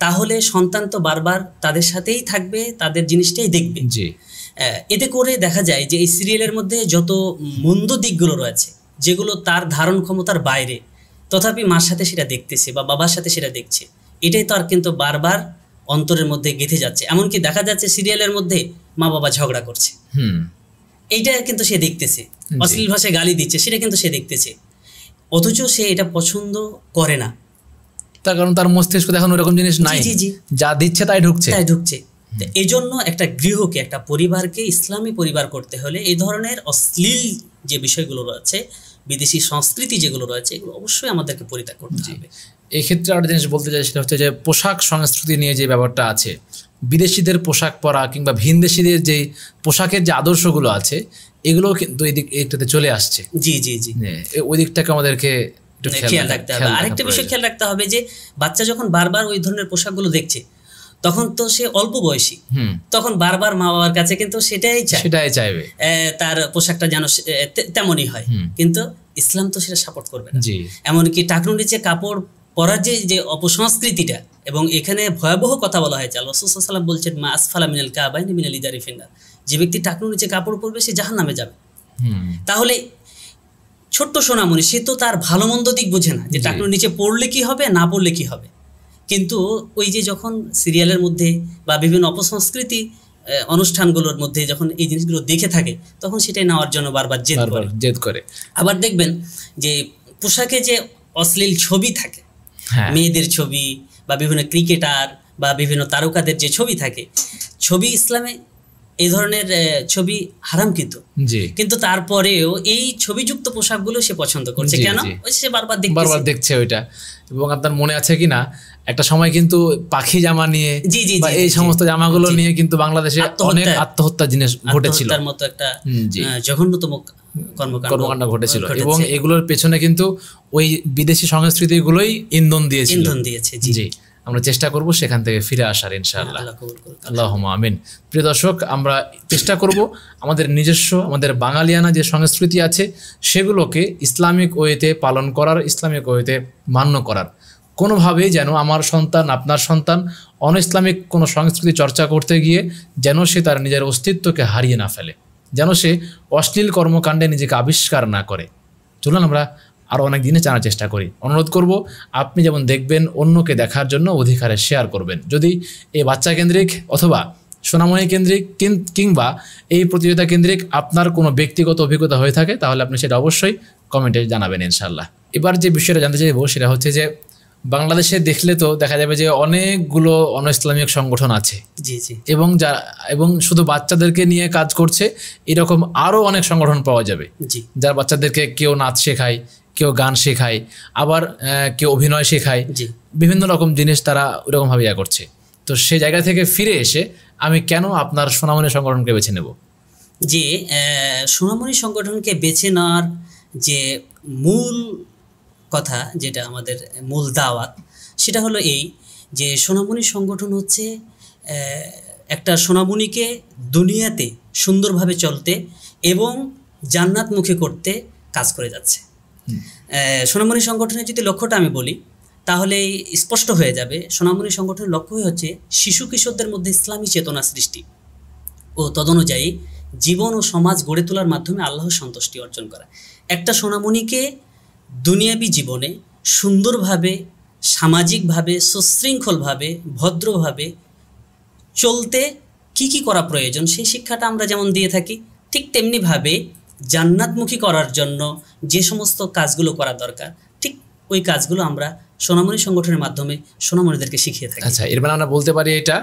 তাহলে সন্তান তো বারবার তাদের সাথেই থাকবে, তাদের জিনিসটাই দেখবে। এতে করে দেখা যায় যে এই সিরিয়ালের মধ্যে যত মন্দ দিকগুলো রয়েছে, যেগুলো তার ধারণ ক্ষমতার বাইরে, তথাপি মার সাথে সেটা দেখতেছে বা বাবার সাথে সেটা দেখছে, এটাই তো আর কিন্তু বারবার অন্তরের মধ্যে গেঁথে যাচ্ছে। এমনকি দেখা যাচ্ছে সিরিয়ালের মধ্যে মা বাবা ঝগড়া করছে, এইটা কিন্তু সে দেখতেছে, অশ্লীল ভাষায় গালি দিচ্ছে, সেটা কিন্তু সে দেখতেছে, অথচ সে এটা পছন্দ করে না, তার কারণ তার মস্তিষ্ক এখন ওরকম জিনিস নাই, যা দিচ্ছে তাই ঢুকছে। এই জন্য একটা গৃহকে, একটা পরিবারকে ইসলামী পরিবার করতে হলে এই ধরনের অশ্লীল যে বিষয়গুলো রয়েছে, বিদেশি সংস্কৃতি যেগুলো রয়েছে, এগুলো অবশ্যই আমাদেরকে পরিত্যাগ করতে হবে। এই ক্ষেত্রে একটা জিনিস বলতে চাই, সেটা হচ্ছে যে পোশাক সংস্কৃতি নিয়ে যে ব্যাপারটা আছে, বিদেশিদের পোশাক পরা কিংবা ভিনদেশিদের যে পোশাকের যে আদর্শগুলো আছে, এগুলো কিন্তু এইটাতে চলে আসছে। ওই দিকটাকে আমাদেরকে খেয়াল রাখতে হবে। আরেকটা বিষয় খেয়াল রাখতে হবে যে বাচ্চা যখন বারবার ওই ধরনের পোশাকগুলো দেখছে, তখন তো সে অল্প বয়সী, তখন বারবার মা বাবার কাছে কিন্তু সেটাই চাইবে, তার পোশাকটা যেন তেমনই হয়। কিন্তু ইসলাম তো সেটা সাপোর্ট করবে না। এমনকি টাকনুর নিচে কাপড় পরার যে অপসংস্কৃতিটা, এবং এখানে ভয়াবহ কথা বলা হয়েছে, আল্লাহ রাসূল সাল্লাল্লাহু আলাইহি ওয়াসাল্লাম বলছেন, মা আসফালা মিনাল কাবাইনি মিনাল ইজারি ফিন্নার, যে ব্যক্তি টাকনুর নিচে কাপড় পরবে সে জাহান্নামে যাবে। তাহলে ছোট্ট সোনামণি, সে তো তার ভালো মন্দ দিক বোঝে না যে জি। টাকনুর নিচে পড়লে কি হবে, না পড়লে কি হবে। কিন্তু ওই যে যখন সিরিয়ালের মধ্যে বা বিভিন্ন অপসংস্কৃতি অনুষ্ঠানগুলোর মধ্যে যখন এই জিনিসগুলো দেখে থাকে, তখন সেটাই নেওয়ার জন্য বারবার জেদ বারবার করে। জেদ করে। আবার দেখবেন যে পোশাকে যে অশ্লীল ছবি থাকে, হ্যাঁ মেয়েদের ছবি বা বিভিন্ন ক্রিকেটার বা বিভিন্ন তারকাদের যে ছবি থাকে, ছবি ইসলামে এই ধরনের ছবি হারামকৃত, জি কিন্তু তারপরেও এই ছবিযুক্ত পোশাকগুলো সে পছন্দ করছে। জি, কেন? জি। ওই সে বারবার বারবার দেখতেছে। দেখছে ওইটা। এবং আপনার মনে আছে কিনা একটা সময় কিন্তু পাখি জামা নিয়ে জি, জি, বা জি, এই জি, সমস্ত জামাগুলো জি। নিয়ে কিন্তু বাংলাদেশে অনেক আত্মহত্যা জিনিস ঘটেছিল, আত্মহত্যার মতো একটা জি জঘন্যতম কর্মকাণ্ড ঘটেছিল। এবং এগুলোর পেছনে কিন্তু ওই বিদেশি সংস্কৃতিগুলোই ইন্ধন দিয়েছিল। ইন্ধন দিয়েছে। জি, জি, আমরা চেষ্টা করব সেখান থেকে ফিরে আসার ইনশাআল্লাহ। আল্লাহ কবুল করুক। আল্লাহুম্মা আমিন। প্রিয় দর্শক, আমরা চেষ্টা করব আমাদের নিজস্ব, আমাদের বাঙালিয়ানা যে সংস্কৃতি আছে সেগুলোকে ইসলামিক ওয়েতে পালন করার, ইসলামিক ওয়েতে মান্য করার। কোনোভাবেই যেন আমার সন্তান, আপনার সন্তান অন ইসলামিক কোনো সংস্কৃতি চর্চা করতে গিয়ে যেন সে তার নিজের অস্তিত্বকে হারিয়ে না ফেলে, যেন সে অশ্লীল কর্মকাণ্ডে নিজেকে আবিষ্কার না করে। চলুন আমরা আরও অনেক দিনে জানার চেষ্টা করি। অনুরোধ করব, আপনি যেমন দেখবেন অন্যকে দেখার জন্য অধিকারে শেয়ার করবেন। যদি এই বাচ্চা কেন্দ্রিক অথবা সোনামণি কেন্দ্রিক কিংবা এই প্রতিযোগিতা কেন্দ্রিক আপনার কোনো ব্যক্তিগত অভিজ্ঞতা হয়ে থাকে, তাহলে আপনি সেটা অবশ্যই কমেন্টে জানাবেন ইনশাআল্লাহ। এবার যে বিষয়টা জানতে চাইবো সেটা হচ্ছে যে বাংলাদেশে দেখলে তো দেখা যাবে যে অনেকগুলো অন ইসলামিক সংগঠন আছে, জি, জি, এবং শুধু বাচ্চাদেরকে নিয়ে কাজ করছে এরকম আরও অনেক সংগঠন পাওয়া যাবে, জি, যারা বাচ্চাদেরকে কেউ নাচ শেখায়, কেউ গান শেখায়, আবার কেউ অভিনয় শেখায়, জি। বিভিন্ন রকম জিনিস তারা ওরকমভাবে ইয়া করছে। তো সেই জায়গা থেকে ফিরে এসে আমি কেন আপনার সোনামণি সংগঠনকে বেছে নেব? যে সোনামণি সংগঠনকে বেছে নেওয়ার যে মূল কথা, যেটা আমাদের মূল দাওয়াত, সেটা হলো এই যে সোনামণি সংগঠন হচ্ছে একটা সোনামণিকে দুনিয়াতে সুন্দরভাবে চলতে এবং জান্নাতমুখী করতে কাজ করে যাচ্ছে। সোনামণি সংগঠনের যদি লক্ষ্যটা আমি বলি, তাহলে স্পষ্ট হয়ে যাবে সোনামণি সংগঠনের লক্ষ্যই হচ্ছে শিশু কিশোরদের মধ্যে ইসলামী চেতনা সৃষ্টি ও তদনুযায়ী জীবন ও সমাজ গড়ে তোলার মাধ্যমে আল্লাহর সন্তুষ্টি অর্জন করা। একটা সোনামণিকে দুনিয়াবী জীবনে সুন্দরভাবে, সামাজিকভাবে, সুশৃঙ্খলভাবে, ভদ্রভাবে চলতে কি কি করা প্রয়োজন সেই শিক্ষাটা আমরা যেমন দিয়ে থাকি, ঠিক তেমনিভাবে জান্নাতমুখী করার জন্য যে সমস্ত কাজগুলো করা দরকার, ঠিক ওই কাজগুলো আমরা সোনামণি সংগঠনের মাধ্যমে সোনামণিদেরকে শিখিয়ে থাকি। আচ্ছা, এর মানে আমরা বলতে পারি এটা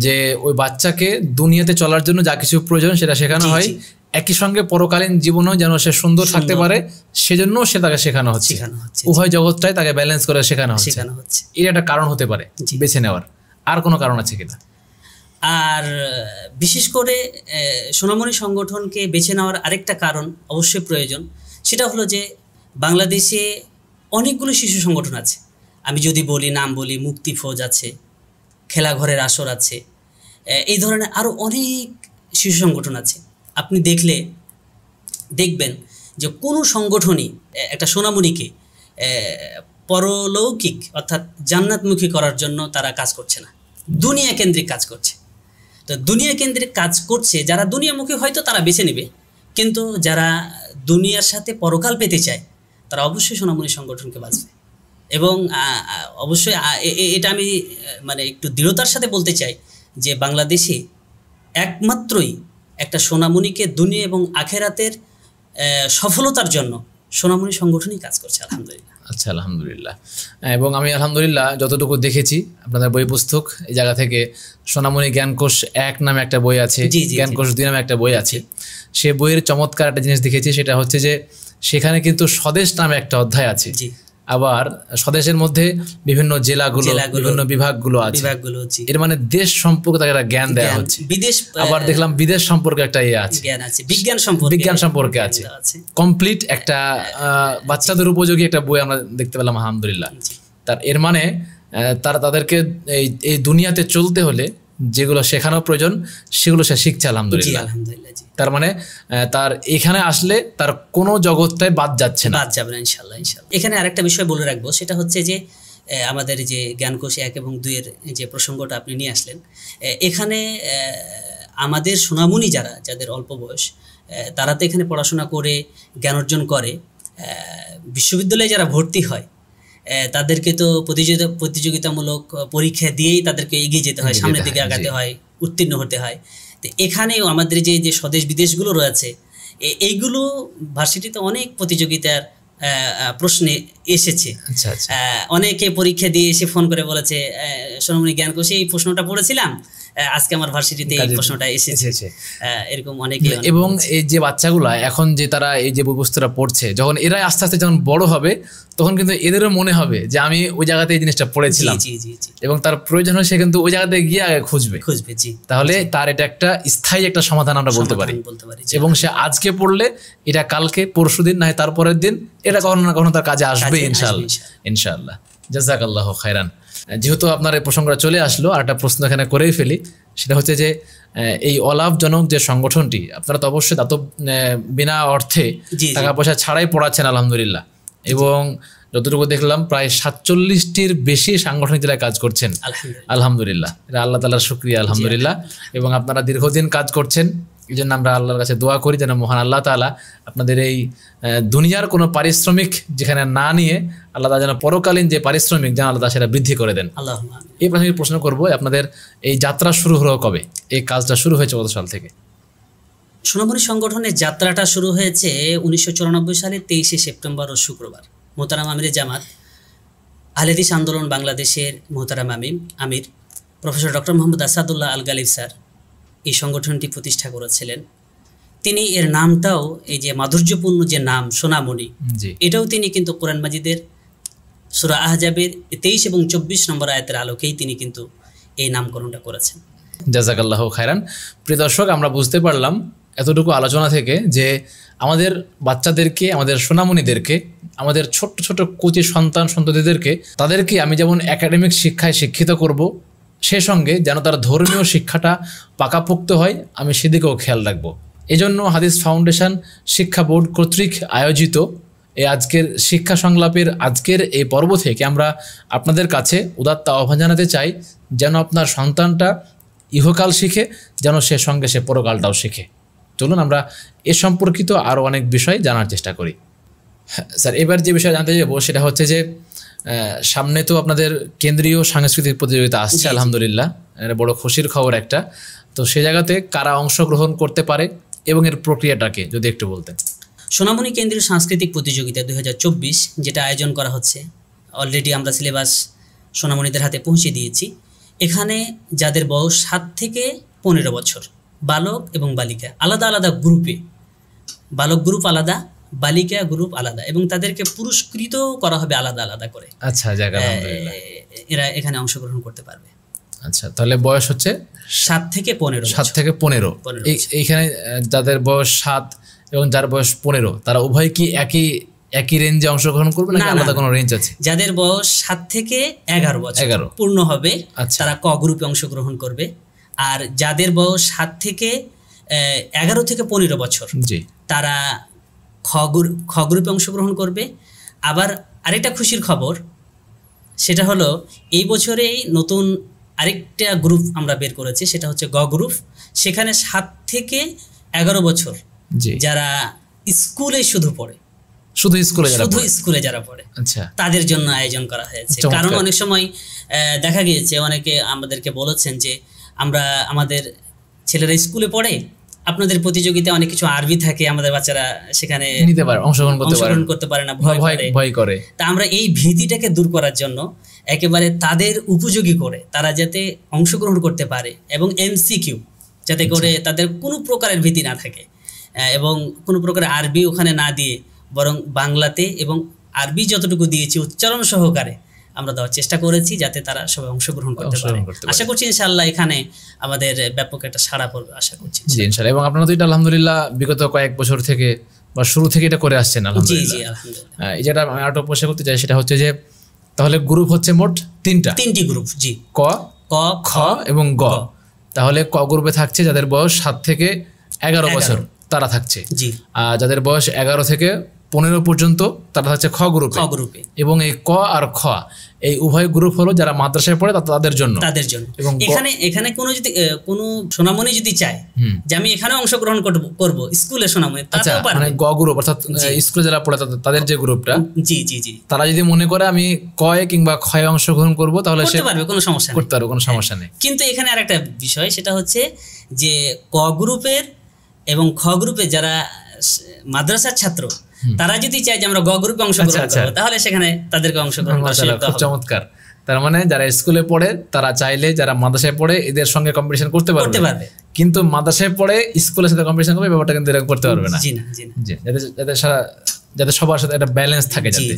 যে ওই বাচ্চাকে দুনিয়াতে চলার জন্য যা কিছু প্রয়োজন সেটা শেখানো জি, হয়, জি। একই সঙ্গে পরকালীন জীবনেও যেন সে সুন্দর থাকতে পারে সেজন্য সে তাকে শেখানো হচ্ছে। জি। উভয় জগৎটাই তাকে ব্যালেন্স করে শেখানো হচ্ছে। এর একটা কারণ হতে পারে জি। বেছে নেওয়ার। আর কোনো কারণ আছে কিনা? আর বিশেষ করে সোনামণি সংগঠনকে বেছে নেওয়ার আরেকটা কারণ অবশ্যই প্রয়োজন, সেটা হলো যে বাংলাদেশে অনেকগুলো শিশু সংগঠন আছে। আমি যদি নাম বলি, মুক্তি ফৌজ আছে, খেলাঘরের আসর আছে, এই ধরনের আরও অনেক শিশু সংগঠন আছে। আপনি দেখবেন যে কোনো সংগঠনই একটা সোনামণিকে পরলৌকিক অর্থাৎ জান্নাতমুখী করার জন্য তারা কাজ করছে না, দুনিয়া কেন্দ্রিক কাজ করছে। তো দুনিয়া কেন্দ্রিক কাজ করছে যারা দুনিয়ামুখী, হয়তো তারা বেছে নেবে, কিন্তু যারা দুনিয়ার সাথে পরকাল পেতে চায় তারা অবশ্যই সোনামণি সংগঠনকে বাঁচবে। এবং অবশ্যই এটা আমি মানে একটু দৃঢ়তার সাথে বলতে চাই যে বাংলাদেশে একমাত্রই একটা সোনামণিকে দুনিয়া এবং আখেরাতের সফলতার জন্য সোনামণি সংগঠনই কাজ করছে, আলহামদুলিল্লাহ। আচ্ছা, আলহামদুলিল্লাহ। এবং আমি আলহামদুলিল্লাহ যতটুকু দেখেছি আপনাদের বই পুস্তক, এই জায়গা থেকে সোনামণি জ্ঞানকোষ 1 নামে একটা বই আছে, জ্ঞানকোষ 2 নামে একটা বই আছে। সে বইয়ের চমৎকার একটা জিনিস দেখেছি, সেটা হচ্ছে যে সেখানে কিন্তু স্বদেশ নামে একটা অধ্যায় আছে। আবার স্বদেশের মধ্যে বিভিন্ন জেলাগুলো, বিভিন্ন বিভাগগুলো আছে। এর মানে দেশ সম্পর্কে তাকে একটা জ্ঞান দেওয়া হচ্ছে। বিদেশ, আবার দেখলাম বিদেশ সম্পর্কে একটা আছে, বিজ্ঞান সম্পর্কে আছে। কমপ্লিট একটা বাচ্চাদের উপযোগী একটা বই আমরা দেখতে পেলাম, আলহামদুলিল্লাহ। তার এর মানে তাদেরকে এই দুনিয়াতে চলতে হলে যেগুলো শেখানো প্রয়োজন সেগুলো সে শিখছে, আলহামদুলিল্লাহ। তার মানে তার এখানে আসলে তার কোনো জগৎটাই বাদ যাচ্ছে না, বাদ যাবে না ইনশাআল্লাহ। এখানে আরেকটা বিষয় বলে রাখবো, সেটা হচ্ছে যে আমাদের যে জ্ঞানকোষ 1 এবং 2 এর যে প্রসঙ্গটা আপনি নিয়ে আসলেন, এখানে আমাদের সোনামণি যাদের অল্প বয়স, তারা তো এখানে পড়াশোনা করে জ্ঞান অর্জন করে, বিশ্ববিদ্যালয়ে যারা ভর্তি হয় তাদেরকে তো প্রতিযোগিতামূলক পরীক্ষা দিয়েই তাদেরকে এগিয়ে যেতে হয়, সামনের দিকে আগাতে হয়, উত্তীর্ণ হতে হয়। তো এখানেও আমাদের যে স্বদেশ বিদেশগুলো রয়েছে এইগুলো ভার্সিটিতে অনেক প্রতিযোগিতার প্রশ্নে এসেছে। অনেকে পরীক্ষা দিয়ে এসে ফোন করে বলেছে সোনামণি জ্ঞান কোষে এই প্রশ্নটা পড়েছিলাম, আজকে আমার ভার্সিটিতে এই প্রশ্নটা এসেছে। এরকম অনেকে। এবং এই যে বাচ্চাগুলা এখন যে তারা এই যে বইবস্তুটা পড়ছে, যখন এরা আস্তে আস্তে যখন বড় হবে তখন কিন্তু এদেরও মনে হবে যে আমি ওই জায়গাতে এই জিনিসটা পড়েছিলাম, এবং তার প্রয়োজন হয় সে কিন্তু ওই জায়গাতে গিয়ে আগে খুঁজবে। তাহলে তার এটা একটা স্থায়ী একটা সমাধান আমরা বলতে পারি। এবং সে আজকে পড়লে এটা কালকে পরশুদিন না হয় তারপরের দিন এটা কখনো না কখনো তার কাজে আসবে ইনশাআল্লাহ। জাযাকাল্লাহু খায়রান। যেহেতু আপনার এই প্রসঙ্গটা চলে আসলো, আর একটা প্রশ্ন এখানে করেই ফেলি, সেটা হচ্ছে যে এই অলাভজনক যে সংগঠনটি, আপনারা তো অবশ্যই তা তো বিনা অর্থে টাকা পয়সা ছাড়াই পড়াচ্ছেন আলহামদুলিল্লাহ, এবং যতটুকু দেখলাম প্রায় 47টির বেশি সাংগঠনিক যারা কাজ করছেন আলহামদুলিল্লাহ, এটা আল্লাহ তাআলার শুকরিয়া আলহামদুলিল্লাহ। এবং আপনারা দীর্ঘদিন কাজ করছেন, এই জন্য আমরা আল্লাহর কাছে দোয়া করি যেন মহান আল্লাহ তাআলা আপনাদের এই দুনিয়ার কোনো পারিশ্রমিক যেখানে না নিয়ে আল্লাহ তাআলা যেন পরকালীন যে পারিশ্রমিক যেন আল্লাহ সেটা বৃদ্ধি করে দেন। এই প্রসঙ্গে প্রশ্ন করবো, আপনাদের এই যাত্রা শুরু হলো কবে? এই কাজটা শুরু হয়েছে কত সাল থেকে? সোনামণি সংগঠনের যাত্রাটা শুরু হয়েছে 1994 সালের 23শে সেপ্টেম্বর ও শুক্রবার। মোহতারাম আমিরে জামাত আহলে হাদিস আন্দোলন বাংলাদেশের মোহতারাম আমির প্রফেসর ডক্টর মোহাম্মদ আসাদুল্লাহ আল গালিব স্যার এই সংগঠনটি প্রতিষ্ঠা করেছিলেন। তিনি এর নামটাও, এই যে মাধুর্যপূর্ণ যে নাম সোনামণি, এটাও তিনি কিন্তু কোরআন মাজিদের সূরা আহজাবের 23 এবং 24 নম্বর আয়াতের আলোকেই তিনি কিন্তু এই নামকরণটা করেছেন। জাযাকাল্লাহু খায়রান। প্রিয় দর্শক, আমরা বুঝতে পারলাম এতটুকু আলোচনা থেকে যে আমাদের বাচ্চাদেরকে, আমাদের সোনামণিদেরকে, আমাদের ছোট্ট ছোট কোচি সন্ততিদেরকে, তাদেরকে আমি যেমন একাডেমিক শিক্ষায় শিক্ষিত করব, সে সঙ্গে যেন তার ধর্মীয় শিক্ষাটা পাকাপোক্ত হয় আমি সেদিকেও খেয়াল রাখবো। এজন্য হাদিস ফাউন্ডেশন শিক্ষা বোর্ড কর্তৃক আয়োজিত এই আজকের শিক্ষা সংলাপের আজকের এই পর্ব থেকে আমরা আপনাদের কাছে উদাত্ত আহ্বান জানাতে চাই যেন আপনার সন্তানটা ইহকাল শিখে, যেন সে সঙ্গে সে পরকালটাও শিখে। চলুন আমরা এ সম্পর্কিত আরও অনেক বিষয় জানার চেষ্টা করি। স্যার, এবার যে বিষয় জানতে যাবো সেটা হচ্ছে যে সামনে তো আপনাদের কেন্দ্রীয় সাংস্কৃতিক প্রতিযোগিতা আসছে আলহামদুলিল্লাহ, এটা বড় খুশির খবর একটা। তো সে জায়গাতে কারা অংশগ্রহণ করতে পারে এবং এর প্রক্রিয়াটাকে যদি একটু বলতেন। সোনামণি কেন্দ্রীয় সাংস্কৃতিক প্রতিযোগিতা 2024 যেটা আয়োজন করা হচ্ছে, অলরেডি আমরা সিলেবাস সোনামণিদের হাতে পৌঁছে দিয়েছি। এখানে যাদের বয়স 7 থেকে 15 বছর, বালক এবং বালিকা আলাদা আলাদা গ্রুপে, বালক গ্রুপ আলাদা, বালিকা গ্রুপ আলাদা, এবং তাদেরকে পুরস্কৃত করা হবে আলাদা আলাদা করে। আচ্ছা, এরা এখানে অংশগ্রহণ করতে পারবে। আচ্ছা, তাহলে বয়স হচ্ছে 7 থেকে 15। 7 থেকে 15। এইখানে যাদের বয়স 7 এবং যার বয়স 15 তারা উভয় কি একই রেঞ্জে অংশগ্রহণ করবে নাকি আলাদা কোনো রেঞ্জ আছে? যাদের বয়স 7 থেকে 11 বছর পূর্ণ হবে তারা ক গ্রুপে অংশগ্রহণ করবে, আর যাদের বয়স 7 থেকে 11 থেকে 15 বছর তারা খ গ্রুপে অংশগ্রহণ করবে। আবার আরেকটা খুশির খবর, সেটা হলো এই বছরেই নতুন আরেকটা গ্রুপ আমরা বের করেছি, সেটা হচ্ছে গ গ্রুপ। সেখানে 7 থেকে 11 বছর যারা স্কুলে শুধু পড়ে, শুধু স্কুলে যারা পড়ে, আচ্ছা, তাদের জন্য আয়োজন করা হয়েছে। কারণ অনেক সময় দেখা গিয়েছে অনেকে আমাদেরকে বলেছেন যে আমাদের ছেলেরা স্কুলে পড়ে, আপনাদের প্রতিযোগিতায় অনেক কিছু আরবি থাকে, আমাদের বাচ্চারা সেখানে নিতে পারে, অংশগ্রহণ করতে পারে না, ভয় করে। তা আমরা এই ভীতিটাকে দূর করার জন্য একেবারে তাদের উপযোগী করে তারা যাতে অংশগ্রহণ করতে পারে, এবং এমসিকিউ যাতে করে তাদের কোনো প্রকারের ভীতি না থাকে, এবং কোনো প্রকারের আরবি ওখানে না দিয়ে বরং বাংলাতে এবং আরবি যতটুকু দিয়েছি উচ্চারণ সহকারে আমরা দেওয়ার চেষ্টা করেছি, যাতে তারা সবাই অংশগ্রহণ করতে পারে। আশা করছি ইনশাআল্লাহ এখানে আমাদের ব্যাপক একটা সাড়া পড়বে, আশা করছি ইনশাআল্লাহ। এবং আপনারা তো এটা আলহামদুলিল্লাহ বিগত কয়েক বছর থেকে বা শুরু থেকে এটা করে আসছেন আলহামদুলিল্লাহ। জি জি আলহামদুলিল্লাহ। এই যেটা আমি আরেকটা প্রশ্ন করতে চাই সেটা হচ্ছে যে তাহলে গ্রুপ হচ্ছে মোট 3টি গ্রুপ, জি, ক, খ এবং গ। তাহলে ক গ্রুপে থাকছে যাদের বয়স 7 থেকে 11 বছর তারা থাকছে, জি। আর যাদের বয়স 11 থেকে 15 পর্যন্ত তারা হচ্ছে খ গ্রুপে, এবং এই ক আর খ এই উভয় গ্রুপ হলো যারা মাদ্রাসায় পড়ে তাদের জন্য। এবং এখানে কোনো সোনামণি যদি চায় যে আমি এখানে অংশগ্রহণ করব স্কুলে সোনামণি, তাতেও পারবে। মানে গ গ্রুপ অর্থাৎ স্কুলে যারা পড়ে তাদের যে গ্রুপটা, জি জি জি, তারা যদি মনে করে আমি কয়ে কিংবা ক্ষয়ে অংশগ্রহণ করব তাহলে সে পারবে, কোনো সমস্যা করতে পারবে, কোনো সমস্যা নেই। কিন্তু এখানে আরেকটা বিষয়, সেটা হচ্ছে যে ক গ্রুপের এবং খ গ্রুপে যারা মাদ্রাসার ছাত্র, তারা যদি চায় যে আমরা গ গ্রুপে অংশগ্রহণ করব, তাহলে সেখানে তাদেরকে অংশগ্রহণ করা খুব চমৎকার। তার মানে যারা স্কুলে পড়ে তারা চাইলে যারা মাদ্রাসায় পড়ে এদের সঙ্গে কম্পিটিশন করতে পারবে, কিন্তু মাদ্রাসায় পড়ে স্কুলের সাথে কম্পিটিশন করবে ব্যাপারটা কিন্তু এরকম করতে পারবে না। জি না, জি, যাতে সবার সাথে একটা ব্যালেন্স থাকে যাতে।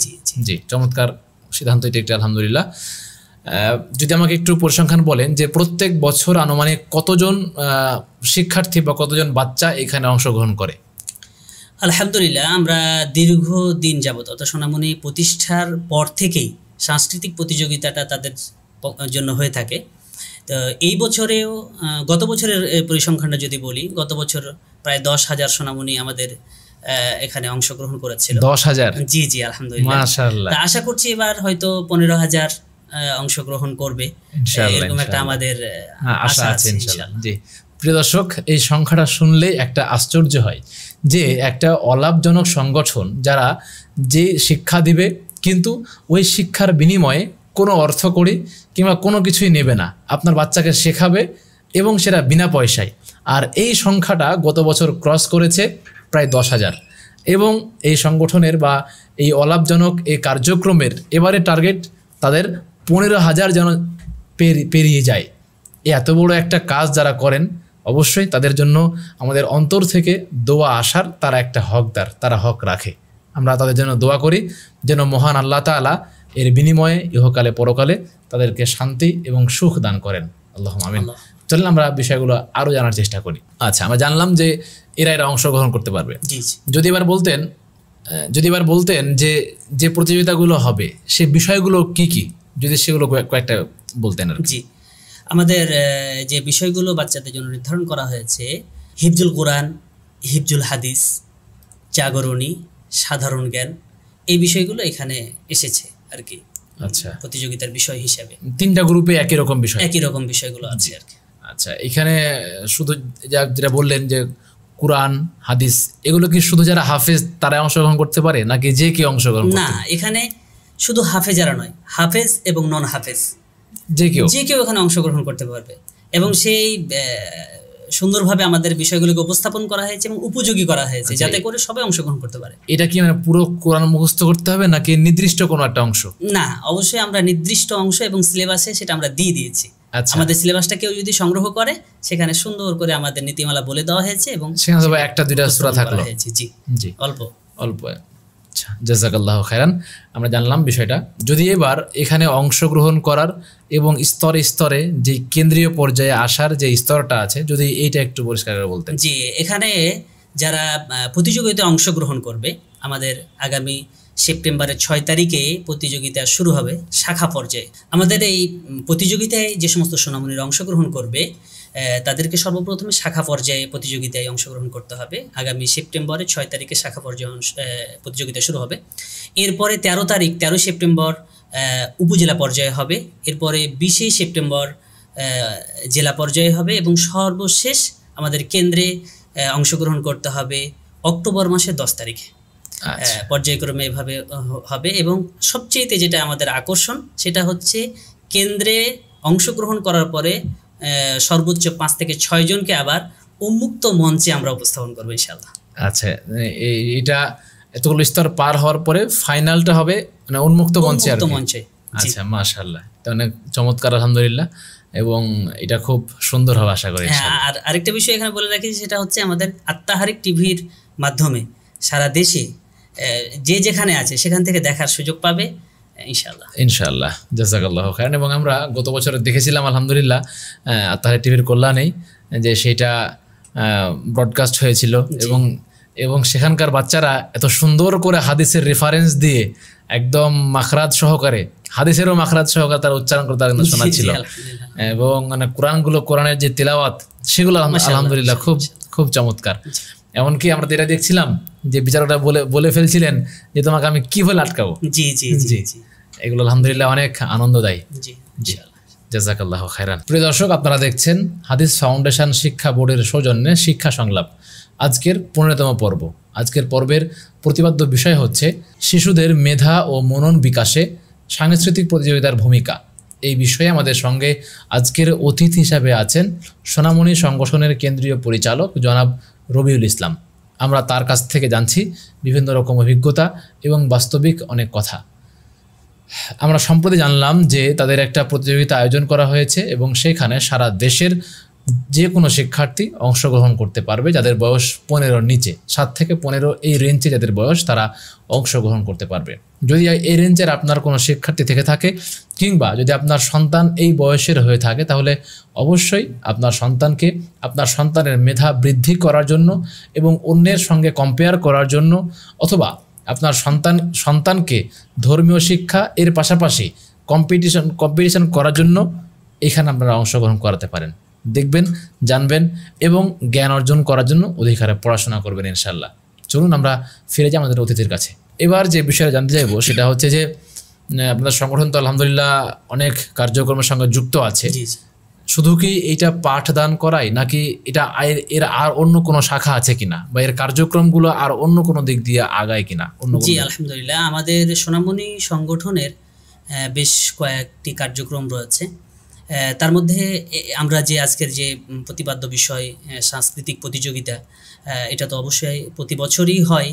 জি, চমৎকার সিদ্ধান্ত এটা একটা, আলহামদুলিল্লাহ। যদি আমাকে একটু পরিসংখ্যান বলেন যে প্রত্যেক বছর আনুমানিক কতজন শিক্ষার্থী বা কতজন বাচ্চা এখানে অংশগ্রহণ করে? আলহামদুলিল্লাহ, আমরা দীর্ঘদিন যাবত অর্থাৎ সোনামণি প্রতিষ্ঠার পর থেকেই সাংস্কৃতিক প্রতিযোগিতাটা তাদের জন্য হয়ে থাকে। তো এই বছরেও, গত বছরের পরিসংখ্যানটা যদি বলি, গত বছর প্রায় 10,000 সোনামণি আমাদের এখানে অংশগ্রহণ করেছিল। 10,000? জি জি, আলহামদুলিল্লাহ, মাশাআল্লাহ। আশা করছি এবার হয়তো 15,000 অংশগ্রহণ করবে, এরকম একটা আমাদের আশা আছে ইনশাআল্লাহ। জি, প্রিয় দর্শক, এই সংখ্যাটা শুনলে একটা আশ্চর্য হয় যে একটা অলাভজনক সংগঠন যারা যে শিক্ষা দিবে কিন্তু ওই শিক্ষার বিনিময়ে কোনো অর্থকড়ি কিংবা কোনো কিছুই নেবে না, আপনার বাচ্চাকে শেখাবে এবং সেটা বিনা পয়সায়। আর এই সংখ্যাটা গত বছর ক্রস করেছে প্রায় 10,000, এবং এই সংগঠনের বা এই অলাভজনক এই কার্যক্রমের এবারে টার্গেট তাদের 15,000 যেন পেরিয়ে যায়। এত বড় একটা কাজ যারা করেন, অবশ্যই তাদের জন্য আমাদের অন্তর থেকে দোয়া আসার তারা একটা হকদার, তারা হক রাখে। আমরা তাদের জন্য দোয়া করি যেন মহান আল্লাহ তাআলা এর বিনিময়ে ইহকালে পরকালে তাদেরকে শান্তি এবং সুখ দান করেন। আল্লাহুম্মা আমিন। চলেন আমরা বিষয়গুলো আরও জানার চেষ্টা করি। আচ্ছা, আমরা জানলাম যে এরা অংশগ্রহণ করতে পারবে। যদি এবার বলতেন যে যে প্রতিযোগিতাগুলো হবে সে বিষয়গুলো কি কি, যদি সেগুলো কয়েকটা বলতেন। জি, আমাদের যে বিষয়গুলো বাচ্চাদের জন্য নির্ধারণ করা হয়েছে, হিফজুল কোরআন, হিফজুল হাদিস, জাগরণী, সাধারণ জ্ঞান, এই বিষয়গুলো এখানে এসেছে আর কি। আচ্ছা, প্রতিযোগিতার বিষয় হিসাবে 3টা গ্রুপে একই রকম বিষয়গুলো আছে আর কি। আচ্ছা, এখানে শুধু যেটা বললেন যে কোরআন হাদিস, এগুলো কি শুধু যারা হাফেজ তারা অংশগ্রহণ করতে পারে নাকি যে কেউ অংশগ্রহণ? না, এখানে শুধু হাফেজারা নয়, হাফেজ এবং নন হাফেজ যে কেউ এখানে অংশগ্রহণ করতে পারবে, এবং সেই সুন্দরভাবে আমাদের বিষয়গুলোকে উপস্থাপন করা হয়েছে এবং উপযোগী করা হয়েছে যাতে করে সবাই অংশগ্রহণ করতে পারে। এটা কি মানে পুরো কোরআন মুখস্থ করতে হবে নাকি নির্দিষ্ট কোনো একটা অংশ? না, অবশ্যই আমরা নির্দিষ্ট অংশ এবং সিলেবাসে সেটা আমরা দিয়ে দিয়েছি। আমাদের সিলেবাসটা কেউ যদি সংগ্রহ করে সেখানে সুন্দর করে আমাদের নীতিমালা বলে দেওয়া হয়েছে, এবং সেখানে একটা দুইটা সূরা থাকলো। জি জি, অল্প। আচ্ছা, জাযাকাল্লাহু খায়রান। আমরা জানলাম বিষয়টা। যদি এবার এখানে অংশগ্রহণ করার এবং স্তরে স্তরে যে কেন্দ্রীয় পর্যায়ে আসার যে স্তরটা আছে, যদি এইটা একটু পরিষ্কার করে বলতেন। জি, এখানে যারা প্রতিযোগিতায় অংশগ্রহণ করবে, আমাদের আগামী সেপ্টেম্বরের 6 তারিখে প্রতিযোগিতা শুরু হবে শাখা পর্যায়ে। আমাদের এই প্রতিযোগিতায় যে সমস্ত সোনামণিরা অংশগ্রহণ করবে তাদেরকে সর্বপ্রথমে শাখা পর্যায়ে প্রতিযোগিতায় অংশগ্রহণ করতে হবে। আগামী সেপ্টেম্বরের 6 তারিখে শাখা পর্যায়ে প্রতিযোগিতা শুরু হবে। এরপরে 13 সেপ্টেম্বর উপজেলা পর্যায়ে হবে। এরপরে 20 সেপ্টেম্বর জেলা পর্যায়ে হবে, এবং সর্বশেষ আমাদের কেন্দ্রে অংশগ্রহণ করতে হবে অক্টোবর মাসের 10 তারিখে। পর্যায়ক্রমে এভাবে হবে, এবং সবচেয়ে যেটা আমাদের আকর্ষণ সেটা হচ্ছে কেন্দ্রে অংশগ্রহণ করার পরে সর্বোচ্চ 5 থেকে 6 জনকে আবার উন্মুক্ত মঞ্চে আমরা উপস্থাপন করবো ইনশাআল্লাহ। আচ্ছা, এটা এতগুলো স্তর পার হওয়ার পরে ফাইনালটা হবে মানে উন্মুক্ত মঞ্চে। আচ্ছা, মাশাআল্লাহ, এটা অনেক চমৎকার, আলহামদুলিল্লাহ, এবং এটা খুব সুন্দর হবে আশা করি। আর আরেকটা বিষয় এখানে বলে রাখি, সেটা হচ্ছে আমাদের আত্মাহারিক টিভির মাধ্যমে সারা দেশে যে যেখানে আছে সেখান থেকে দেখার সুযোগ পাবে ইনশাআল্লাহ। জাযাকাল্লাহু খায়রান। এবং আমরা গত বছর দেখেছিলাম আলহামদুলিল্লাহ আত্মাহারিক টিভির কল্যাণেই যে সেটা ব্রডকাস্ট হয়েছিল, এবং সেখানকার বাচ্চারা এত সুন্দর করে হাদিসের রেফারেন্স দিয়ে একদম মাখরাজ সহকারে, হাদিসেরও মাখরাজ সহকারে তার উচ্চারণ করে তার শোনাচ্ছিল, এবং মানে কোরআনের যে তিলাওয়াত সেগুলো আলহামদুলিল্লাহ খুব খুব চমৎকার। এমনকি আমরা এটা দেখছিলাম যে বিচারকটা বলে বলে ফেলছিলেন যে তোমাকে আমি কি বলে আটকাবো। জি জি জি জি। জি এগুলো আলহামদুলিল্লাহ অনেক আনন্দদায়ী। জি জি, জাযাকাল্লাহু খাইরান। প্রিয় দর্শক, আপনারা দেখছেন হাদিস ফাউন্ডেশন শিক্ষা বোর্ডের সৌজন্যে শিক্ষা সংলাপ আজকের 15তম পর্ব। আজকের পর্বের প্রতিপাদ্য বিষয় হচ্ছে শিশুদের মেধা ও মনন বিকাশে সাংস্কৃতিক প্রতিযোগিতার ভূমিকা। এই বিষয়ে আমাদের সঙ্গে আজকের অতিথি হিসাবে আছেন সোনামণি সংগঠনের কেন্দ্রীয় পরিচালক জনাব রবিউল ইসলাম। আমরা তার কাছ থেকে জানছি বিভিন্ন রকম অভিজ্ঞতা এবং বাস্তবিক অনেক কথা। আমরা সম্প্রতি জানলাম যে তাদের একটা প্রতিযোগিতা আয়োজন করা হয়েছে এবং সেখানে সারা দেশের যে কোনো শিক্ষার্থী অংশগ্রহণ করতে পারবে যাদের বয়স 15-র নিচে, 7 থেকে 15 এই রেঞ্জে যাদের বয়স তারা অংশগ্রহণ করতে পারবে। যদি এই রেঞ্জের আপনার কোনো শিক্ষার্থী থেকে থাকে কিংবা যদি আপনার সন্তান এই বয়সের হয়ে থাকে, তাহলে অবশ্যই আপনার সন্তানকে আপনার সন্তানের মেধা বৃদ্ধি করার জন্য এবং অন্যের সঙ্গে কম্পেয়ার করার জন্য অথবা আপনার সন্তানকে ধর্মীয় শিক্ষা এর পাশাপাশি কম্পিটিশন করার জন্য এখানে আপনারা অংশগ্রহণ করাতে পারেন। দেখবেন, জানবেন এবং জ্ঞান অর্জন করার জন্য অধিকারে পড়াশোনা করবেন ইনশাল্লাহ। চলুন আমরা ফিরে যাই আমাদের অতিথির কাছে। এবার যে বিষয়ে জানতে চাইবো সেটা হচ্ছে যে আপনাদের সংগঠন তো আলহামদুলিল্লাহ অনেক কার্যক্রমের সঙ্গে যুক্ত আছে। শুধু কি এইটা পাঠদান করাই নাকি এটা এর আর অন্য কোনো শাখা আছে কিনা, বা এর কার্যক্রমগুলো আর অন্য কোনো দিক দিয়ে আগায় কিনা? জি, আলহামদুলিল্লাহ আমাদের সোনামণি সংগঠনের বেশ কয়েকটি কার্যক্রম রয়েছে। তার মধ্যে আমরা যে আজকের যে প্রতিপাদ্য বিষয় সাংস্কৃতিক প্রতিযোগিতা, এটা তো অবশ্যই প্রতি বছরই হয়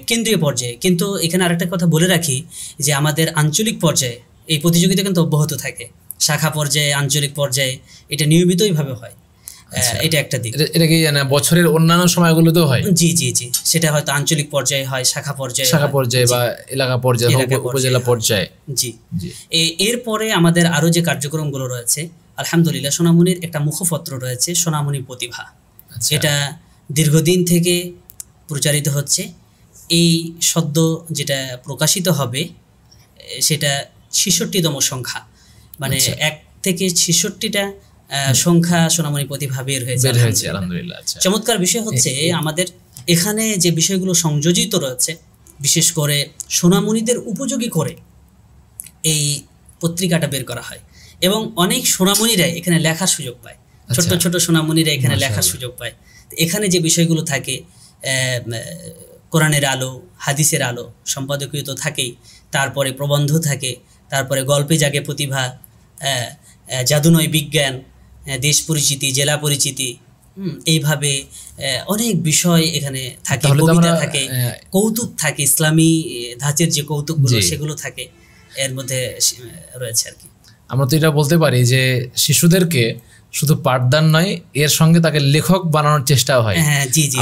কেন্দ্রীয় পর্যায়ে, কিন্তু এখানে আরেকটা কথা বলে রাখি যে আমাদের আঞ্চলিক পর্যায়ে এই প্রতিযোগিতা কিন্তু অব্যাহত থাকে। শাখা পর্যায়ে, আঞ্চলিক পর্যায়ে এটা নিয়মিতইভাবে হয়। এটা একটা দিক। এটা কি বছরের অন্যান্য সময়গুলোতেও হয়? জি জি জি, সেটা হয়তো আঞ্চলিক পর্যায়ে হয়, শাখা পর্যায়ে বা এলাকা পর্যায়ে, উপজেলা পর্যায়ে। জি জি। এরপরে আমাদের আরো যে কার্যক্রমগুলো রয়েছে, আলহামদুলিল্লাহ সোনামণির একটা মুখপত্র রয়েছে সোনামণি প্রতিভা। এটা দীর্ঘদিন থেকে প্রচারিত হচ্ছে। এই সদ্য যেটা প্রকাশিত হবে সেটা 66তম সংখ্যা, মানে 1 থেকে 66টা সংখ্যা সোনামণি প্রতিভা বের হয়েছে আলহামদুলিল্লাহ। চমৎকার বিষয় হচ্ছে আমাদের এখানে যে বিষয়গুলো সংযোজিত রয়েছে, বিশেষ করে সোনামণিদের উপযোগী করে এই পত্রিকাটা বের করা হয় এবং অনেক সোনামণিরাই এখানে লেখার সুযোগ পায়। ছোট ছোট সোনামণিরা এখানে লেখার সুযোগ পায়। এখানে যে বিষয়গুলো থাকে, কোরআনের আলো, হাদিসের আলো, সম্পাদকীয় তো থাকেই, তারপরে প্রবন্ধ থাকে, তারপরে গল্পে জাগে প্রতিভা, জাদুনয় বিজ্ঞান, দেশ পরিচিতি, জেলা পরিচিতি, এইভাবে অনেক বিষয় এখানে থাকে। কবিতা থাকে, কৌতুক থাকে, ইসলামী ধাঁচের যে কৌতুকগুলো সেগুলো থাকে এর মধ্যে রয়েছে আর কি। আমরা তো এটা বলতে পারি যে শিশুদেরকে শুধু পাঠদান নয়, এর সঙ্গে তাকে লেখক বানানোর চেষ্টাও হয়।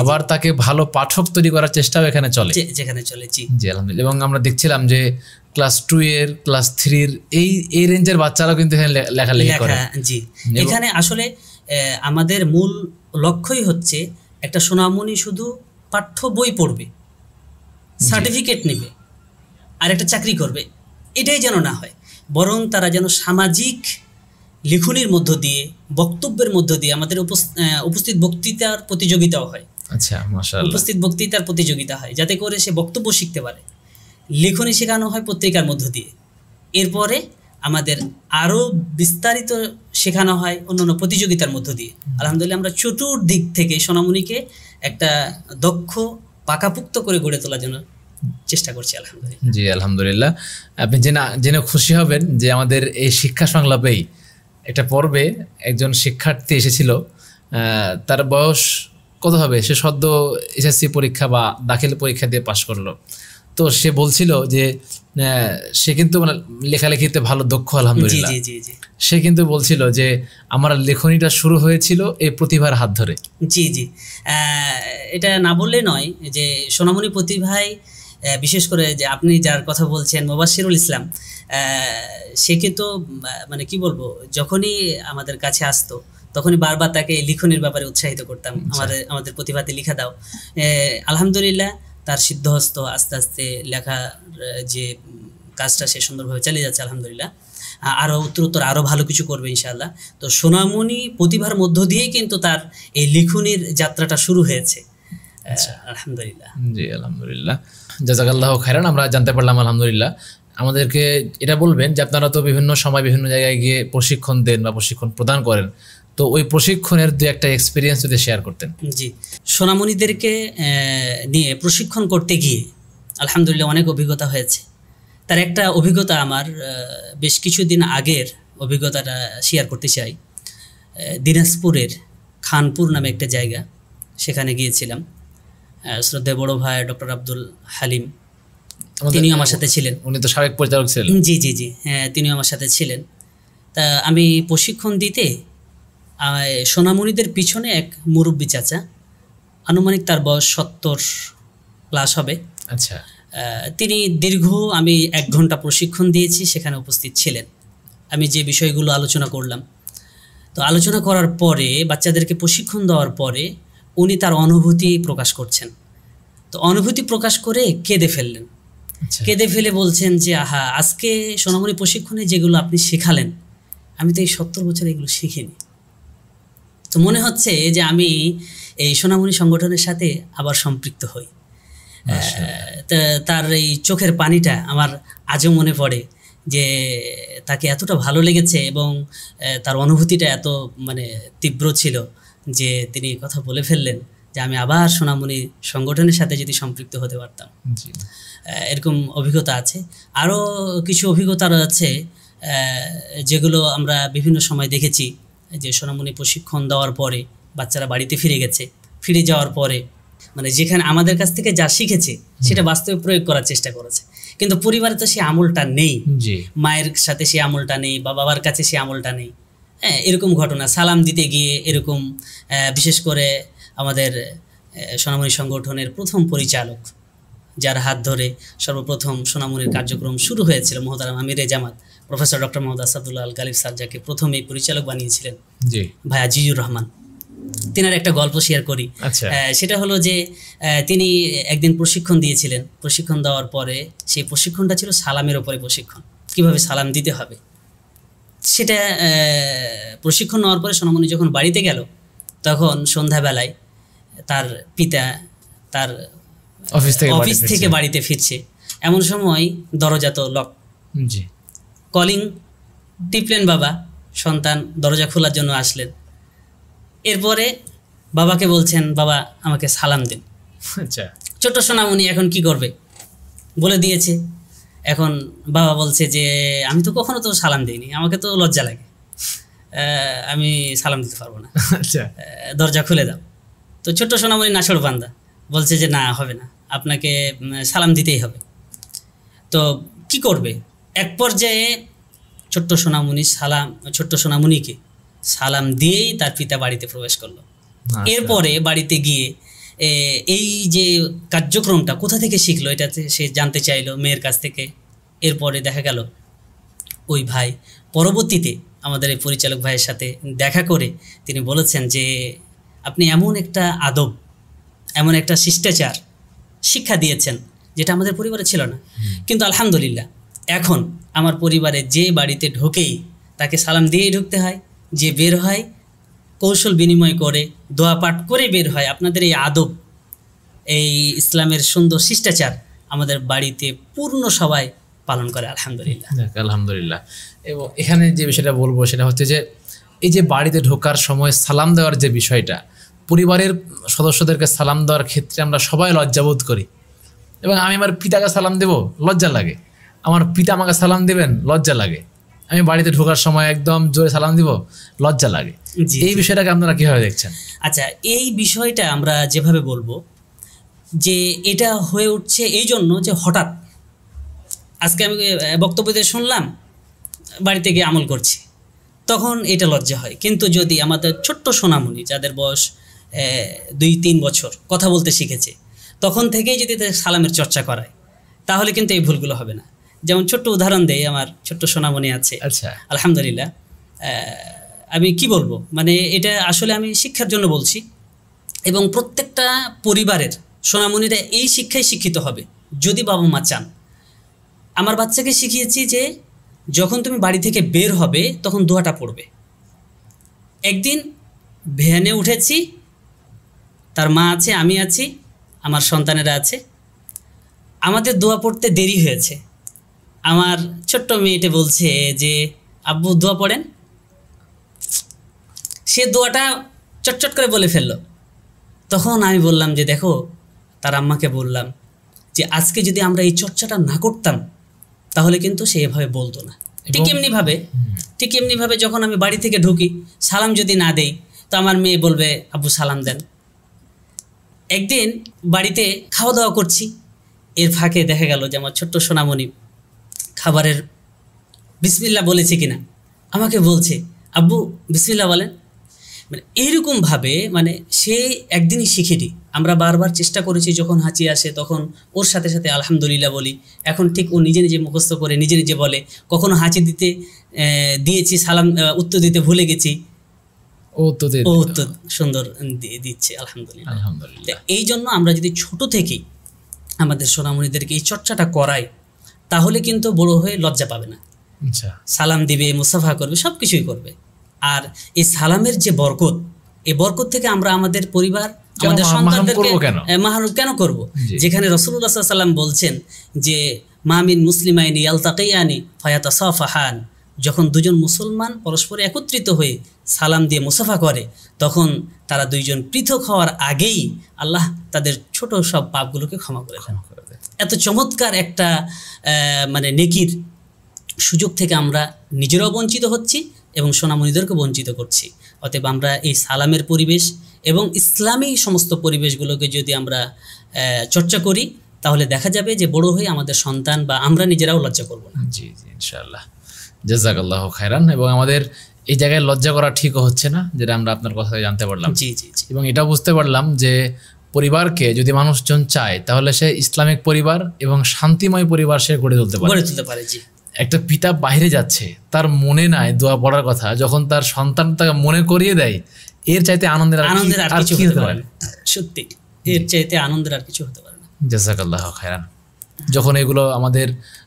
আবার তাকে ভালো পাঠক তৈরি করার চেষ্টাও এখানে চলে, যেখানে চলে। জি জি, আলহামদুলিল্লাহ। এবং আমরা দেখছিলাম যে ক্লাস 2 এর, ক্লাস 3 এর এই রেঞ্জের বাচ্চারাও কিন্তু এখানে লেখালেখি করে। জি, এখানে আসলে আমাদের মূল লক্ষ্যই হচ্ছে একটা সোনামণি শুধু পাঠ্য বই পড়বে, সার্টিফিকেট নেবে আর একটা চাকরি করবে, এটাই যেন না হয়, বরং তারা যেন সামাজিক লিখনির মধ্য দিয়ে, বক্তব্যের মধ্য দিয়ে, আমাদের উপস্থিত বক্তৃতার প্রতিযোগিতাও হয়। আচ্ছা, মাশাআল্লাহ। উপস্থিত বক্তৃতার প্রতিযোগিতা হয় যাতে করে সে বক্তব্য শিখতে পারে। লেখনী শেখানো হয় পত্রিকার মধ্য দিয়ে। এরপরে আমাদের আরও বিস্তারিত শেখানো হয় অন্যান্য প্রতিযোগিতার মধ্য দিয়ে। আলহামদুলিল্লাহ আমরা চতুর্দিক থেকে সোনামণিকে একটা দক্ষ, পাকাপুক্ত করে গড়ে তোলার জন্য চেষ্টা করছি আলহামদুলিল্লাহ। জি, আলহামদুলিল্লাহ। আপনি জেনে খুশি হবেন যে আমাদের এই শিক্ষা সংলাপেই একটা পর্বে একজন শিক্ষার্থী এসেছিল। তার বয়স কত হবে, সে সদ্য এসএসসি পরীক্ষা বা দাখিল পরীক্ষা দিয়ে পাশ করলো। তো সে বলছিল যে সে কিন্তু মানে লেখালেখিতে ভালো দক্ষ আলহামদুলিল্লাহ। সে কিন্তু বলছিল যে আমার লেখনীটা শুরু হয়েছিল এই প্রতিভার হাত ধরে। জি জি, এটা না বললে নয় যে সোনামণি প্রতিভায় বিশেষ করে যে আপনি যার কথা বলছেন মোবাশ্শিরুল ইসলাম, সে কিন্তু মানে কি বলবো, যখনই আমাদের কাছে আসতো তখনই বারবার তাকে লিখনের ব্যাপারে উৎসাহিত করতাম, আমাদের প্রতিভাতে লিখা দাও। আলহামদুলিল্লাহ তার সিদ্ধহস্ত আস্তে আস্তে লেখার যে কাজটা সে সুন্দরভাবে চালিয়ে যাচ্ছে আলহামদুলিল্লাহ। আরও উত্তরোত্তর আরও ভালো কিছু করবে ইনশাআল্লাহ। তো সোনামণি প্রতিভার মধ্য দিয়েই কিন্তু তার এই লিখনির যাত্রাটা শুরু হয়েছে। আলহামদুলিল্লাহ। জি আলহামদুলিল্লাহ, জাযাকাল্লাহু খাইরান। আমরা জানতে পারলাম আলহামদুলিল্লাহ। আমাদেরকে এটা বলবেন যে আপনারা তো বিভিন্ন সময় বিভিন্ন জায়গায় গিয়ে প্রশিক্ষণ দেন বা প্রশিক্ষণ প্রদান করেন, তো ওই প্রশিক্ষণের দু একটা এক্সপিরিয়েন্স যদি শেয়ার করতেন। জি, সোনামণিদেরকে নিয়ে প্রশিক্ষণ করতে গিয়ে আলহামদুলিল্লাহ অনেক অভিজ্ঞতা হয়েছে। তার একটা অভিজ্ঞতা আমার বেশ কিছুদিন আগের অভিজ্ঞতাটা শেয়ার করতে চাই। দিনাজপুরের খানপুর নামে একটা জায়গা, সেখানে গিয়েছিলাম। শ্রদ্ধেয় বড় ভাই ডক্টর আব্দুল হালিম তিনিও আমার সাথে ছিলেন। উনি তো সাবেক পরিচালক ছিলেন। জি জি জি, হ্যাঁ, তিনিও আমার সাথে ছিলেন। তা আমি প্রশিক্ষণ দিতে সোনামণিদের পিছনে এক মুরব্বী চাচা, আনুমানিক তার বয়স 70+ হবে। আচ্ছা। তিনি আমি 1 ঘন্টা প্রশিক্ষণ দিয়েছি, সেখানে উপস্থিত ছিলেন। আমি যে বিষয়গুলো আলোচনা করলাম, তো আলোচনা করার পরে বাচ্চাদেরকে প্রশিক্ষণ দেওয়ার পরে উনি তার অনুভূতি প্রকাশ করছেন। তো অনুভূতি প্রকাশ করে কেঁদে ফেললেন। কেঁদে ফেলে বলছেন যে আহা, আজকে সোনামণি প্রশিক্ষণে যেগুলো আপনি শেখালেন, আমি তো এই 70 বছর এগুলো শিখিনি। তো মনে হচ্ছে যে আমি এই সোনামণি সংগঠনের সাথে আবার সম্পৃক্ত হই। তার এই চোখের পানিটা আমার আজও মনে পড়ে, যে তাকে এতটা ভালো লেগেছে এবং তার অনুভূতিটা এত তীব্র ছিল যে তিনি কথা বলে ফেললেন যে আমি আবার সোনামণি সংগঠনের সাথে যদি সম্পৃক্ত হতে পারতাম। এরকম অভিজ্ঞতা আছে। আরও কিছু অভিজ্ঞতা রয়েছে যেগুলো আমরা বিভিন্ন সময় দেখেছি, যে সোনামণি প্রশিক্ষণ দেওয়ার পরে বাচ্চারা বাড়িতে ফিরে গেছে। ফিরে যাওয়ার পরে যেখানে আমাদের কাছ থেকে যা শিখেছে সেটা বাস্তবে প্রয়োগ করার চেষ্টা করেছে, কিন্তু পরিবারে তো সে আমলটা নেই, মায়ের সাথে সে আমলটা নেই বা বাবার কাছে সে আমলটা নেই। হ্যাঁ, এরকম ঘটনা। সালাম দিতে গিয়ে এরকম, বিশেষ করে আমাদের সোনামণি সংগঠনের প্রথম পরিচালক, যার হাত ধরে সর্বপ্রথম সোনামণির কার্যক্রম শুরু হয়েছিল, মহতারাম আমিরে জামাত প্রফেসর ডক্টর মোহাম্মদ আসাদুল্লাহ আল গালিব স্যার, যাকে প্রথম এই পরিচালক বানিয়েছিলেন ভাই আজিজুর রহমান। তিনার একটা গল্প শেয়ার করি। সেটা হলো যে তিনি একদিন প্রশিক্ষণ দিয়েছিলেন। প্রশিক্ষণ দেওয়ার পরে সেই প্রশিক্ষণটা ছিল সালামের ওপরে প্রশিক্ষণ, কিভাবে সালাম দিতে হবে। সেটা প্রশিক্ষণ নেওয়ার পরে সোনামণি যখন বাড়িতে গেল, তখন সন্ধ্যাবেলায় তার পিতা তার অফিস থেকে বাড়িতে ফিরছে। এমন সময় দরজা তো লক, কলিং টিপলেন বাবা, সন্তান দরজা খোলার জন্য আসলেন। এরপরে বাবাকে বলছেন, বাবা আমাকে সালাম দিন। ছোট্ট সোনামণি এখন কি করবে, বলে দিয়েছে। এখন বাবা বলছে যে আমি তো কখনো তো সালাম দিইনি, আমাকে তো লজ্জা লাগে, আমি সালাম দিতে পারবো না, দরজা খুলে দাও। তো ছোট্ট সোনামণি নাছোড় বান্দা বলছে যে না, হবে না, আপনাকে সালাম দিতেই হবে। তো কি করবে? এক পর্যায়ে ছোট্ট সোনামণিকে সালাম দিয়েই তার পিতা বাড়িতে প্রবেশ করলো। এরপরে বাড়িতে গিয়ে এই যে কার্যক্রমটা কোথা থেকে শিখলো, এটাতে সে জানতে চাইলো মেয়ের কাছ থেকে। এরপরে দেখা গেল ওই ভাই পরবর্তীতে আমাদের এই পরিচালক ভাইয়ের সাথে দেখা করে তিনি বলেছেন যে আপনি এমন একটা আদব, এমন একটা শিষ্টাচার শিক্ষা দিয়েছেন যেটা আমাদের পরিবারে ছিল না। কিন্তু আলহামদুলিল্লাহ এখন আমার পরিবারে যে বাড়িতে ঢোকেই তাকে সালাম দিয়েই ঢুকতে হয়, যে বের হয় কৌশল বিনিময় করে দোয়া পাঠ করে বের হয়। আপনাদের এই আদব, এই ইসলামের সুন্দর শিষ্টাচার আমাদের বাড়িতে পূর্ণ সবাই পালন করে আলহামদুলিল্লাহ। আলহামদুলিল্লাহ। এবং এখানে যে বিষয়টা বলবো সেটা হচ্ছে যে এই যে বাড়িতে ঢোকার সময় সালাম দেওয়ার যে বিষয়টা, পরিবারের সদস্যদেরকে সালাম দেওয়ার ক্ষেত্রে আমরা সবাই লজ্জাবোধ করি। এবং আমি আমার পিতাকে সালাম দেব, লজ্জা লাগে। আমার পিতা আমাকে সালাম দেবেন, লজ্জা লাগে। আমি বাড়িতে ঢোকার সময় একদম জোরে সালাম দিব, লজ্জা লাগে। এই বিষয়টাকে আপনারা কীভাবে দেখছেন? আচ্ছা, এই বিষয়টা আমরা যেভাবে বলবো যে এটা হয়ে উঠছে এই জন্য যে হঠাৎ আজকে আমি বক্তব্যতে শুনলাম, বাড়িতে গিয়ে আমল করছি, তখন এটা লজ্জা হয়। কিন্তু যদি আমাদের ছোট্ট সোনামণি যাদের বয়স 2-3 বছর কথা বলতে শিখেছে, তখন থেকেই যদি সালামের চর্চা করায়, তাহলে কিন্তু এই ভুলগুলো হবে না। যেমন ছোট্ট উদাহরণ দেই, আমার ছোট্ট সোনামণি আছে। আচ্ছা, আলহামদুলিল্লাহ। আমি কি বলবো, এটা আসলে আমি শিক্ষার জন্য বলছি, এবং প্রত্যেকটা পরিবারের সোনামণিরা এই শিক্ষায় শিক্ষিত হবে যদি বাবা মা চান। আমার বাচ্চাকে শিখিয়েছি যে যখন তুমি বাড়ি থেকে বের হবে তখন দোয়াটা পড়বে। একদিন ভ্যানে উঠেছি, তার মা আছে, আমি আছি, আমার সন্তানেরা আছে, আমাদের দোয়া পড়তে দেরি হয়েছে। আমার ছোট্ট মেয়েটা বলছে যে আব্বু দোয়া পড়েন। সে দোয়াটা চটচট করে বলে ফেললো। তখন আমি বললাম যে দেখো, তার আম্মাকে বললাম যে আজকে যদি আমরা এই চর্চাটা না করতাম তাহলে কিন্তু সে এভাবে বলতো না। ঠিক এমনিভাবে যখন আমি বাড়ি থেকে ঢুকি, সালাম যদি না দেই তো আমার মেয়ে বলবে আব্বু সালাম দেন। একদিন বাড়িতে খাওয়া দাওয়া করছি, এর ফাঁকে দেখা গেল যে আমার ছোট্ট সোনামণি খাবারের বিসমিল্লাহ বলেছে কিনা আমাকে বলছে আব্বু বিসমিল্লাহ বলেন। মানে এইরকমভাবে মানে সে একদিনই শিখেনি। আমরা বারবার চেষ্টা করেছি, যখন হাঁচি আসে তখন ওর সাথে সাথে আলহামদুলিল্লাহ বলি। এখন ঠিক ও নিজে নিজে মুখস্থ করে নিজে নিজে বলে। কখনো হাঁচি দিয়েছি, সালাম উত্তর দিতে ভুলে গেছি, ও উত্তর সুন্দর দিচ্ছে আলহামদুলিল্লাহ। এই জন্য আমরা যদি ছোট থেকেই আমাদের সোনামণিদেরকে এই চর্চাটা করাই তাহলে কিন্তু বড় হয়ে লজ্জা পাবে না। সালাম দিবে, মুসাফা করবে, সব কিছুই করবে। আর এই সালামের যে বরকত, এই বরকত থেকে আমরা আমাদের পরিবার, আমাদের সন্তানদেরকে মাহরুম কেন করব? যেখানে রাসূলুল্লাহ সাল্লাল্লাহু আলাইহি ওয়াসাল্লাম বলছেন যে মামিন মুসলিমাইনি ইয়ালতাকিয়ানি ফায়াতাসাফাহান, যখন দুজন মুসলমান পরস্পর একত্রিত হয়ে সালাম দিয়ে মুসাফা করে তখন তারা দুইজন পৃথক হওয়ার আগেই আল্লাহ তাদের ছোট সব পাপগুলোকে ক্ষমা করে দেন। এত চমৎকার একটা মানে নেকির সুযোগ থেকে আমরা নিজেরাও বঞ্চিত হচ্ছি এবং সোনামণিদেরকে বঞ্চিত করছি। অতএব আমরা এই সালামের পরিবেশ এবং ইসলামী সমস্ত পরিবেশগুলোকে যদি আমরা চর্চা করি তাহলে দেখা যাবে যে বড় হয়ে আমাদের সন্তান বা আমরা নিজেরাও লজ্জা করব না। জি জি, ইনশাআল্লাহ। জাযাকাল্লাহু খায়রান। এবং আমাদের এই জায়গায় লজ্জা করা ঠিকও হচ্ছে না, যেটা আমরা আপনার কথা জানতে পারলাম। জি জি জি। এবং এটা বুঝতে পারলাম যে পরিবারকে যদি মানুষজন চায় তাহলে সে ইসলামিক পরিবার এবং শান্তিময় পরিবার সে গড়ে তুলতে পারে। জি। একটা পিতা বাইরে যাচ্ছে, তার মনে নাই দোয়া পড়ার কথা, যখন তার সন্তান তাকে মনে করিয়ে দেয়, এর চাইতে আনন্দের আর কিছু হতে পারে? সত্যি, এর চাইতে আনন্দের আর কিছু হতে পারে না। জাযাকাল্লাহু খায়রান। যখন এগুলো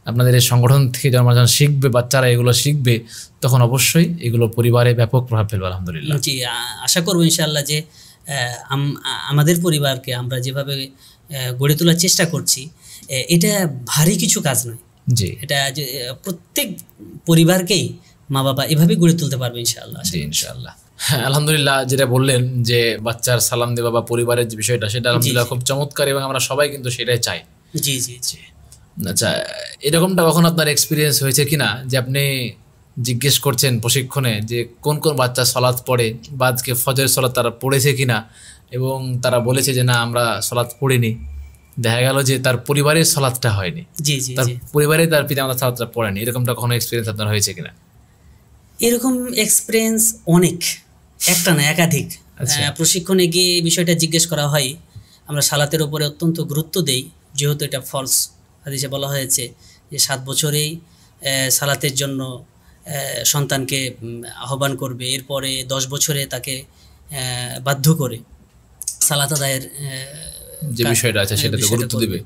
আপনাদের এই সংগঠন থেকে যখন শিখবে, বাচ্চারা এগুলো শিখবে, তখন অবশ্যই এগুলো পরিবারে ব্যাপক প্রভাব ফেলবে আলহামদুলিল্লাহ। জি, আশা করবো ইনশাআল্লাহ যে আমাদের পরিবারকে আমরা যেভাবে গড়ে তোলার চেষ্টা করছি, এটা ভারী কিছু কাজ নয়। জি, এটা যে প্রত্যেক পরিবারকেই মা বাবা এভাবে গড়ে তুলতে পারবে ইনশাআল্লাহ। জি ইনশাআল্লাহ। হ্যাঁ, আলহামদুলিল্লাহ। যেটা বললেন যে বাচ্চার সালাম দেওয়া বা পরিবারের যে বিষয়টা, সেটা আলহামদুলিল্লাহ খুব চমৎকার এবং আমরা সবাই কিন্তু সেটাই চাই। জি জি জি। আচ্ছা, এরকমটা কখন আপনার এক্সপিরিয়েন্স হয়েছে কিনা যে আপনি জিজ্ঞেস করছেন প্রশিক্ষণে যে কোন কোন বাচ্চা সালাত পড়ে বা আজকে ফজরের সালাত তারা পড়েছে কিনা, এবং তারা বলেছে যে না আমরা সালাত পড়িনি, দেখা গেল যে তার পরিবারের সালাতটা হয়নি, জি জি, তার পরিবারে তার পিতামাতা সালাতটা পড়েনি, এরকমটা কখনো এক্সপিরিয়েন্স আপনার হয়েছে কিনা? এরকম এক্সপিরিয়েন্স অনেক, একটা না একাধিক। প্রশিক্ষণে গিয়ে বিষয়টা জিজ্ঞেস করা হয়। আমরা সালাতের উপরে অত্যন্ত গুরুত্ব দেই, যেহেতু এটা ফরজ। হাদিসে বলা হয়েছে যে 7 বছরেই সালাতের জন্য সন্তানকে আহ্বান করবে, এরপরে 10 বছরে তাকে বাধ্য করে সালাত আদায়ের যে বিষয়টা আছে সেটাতে গুরুত্ব দিবে।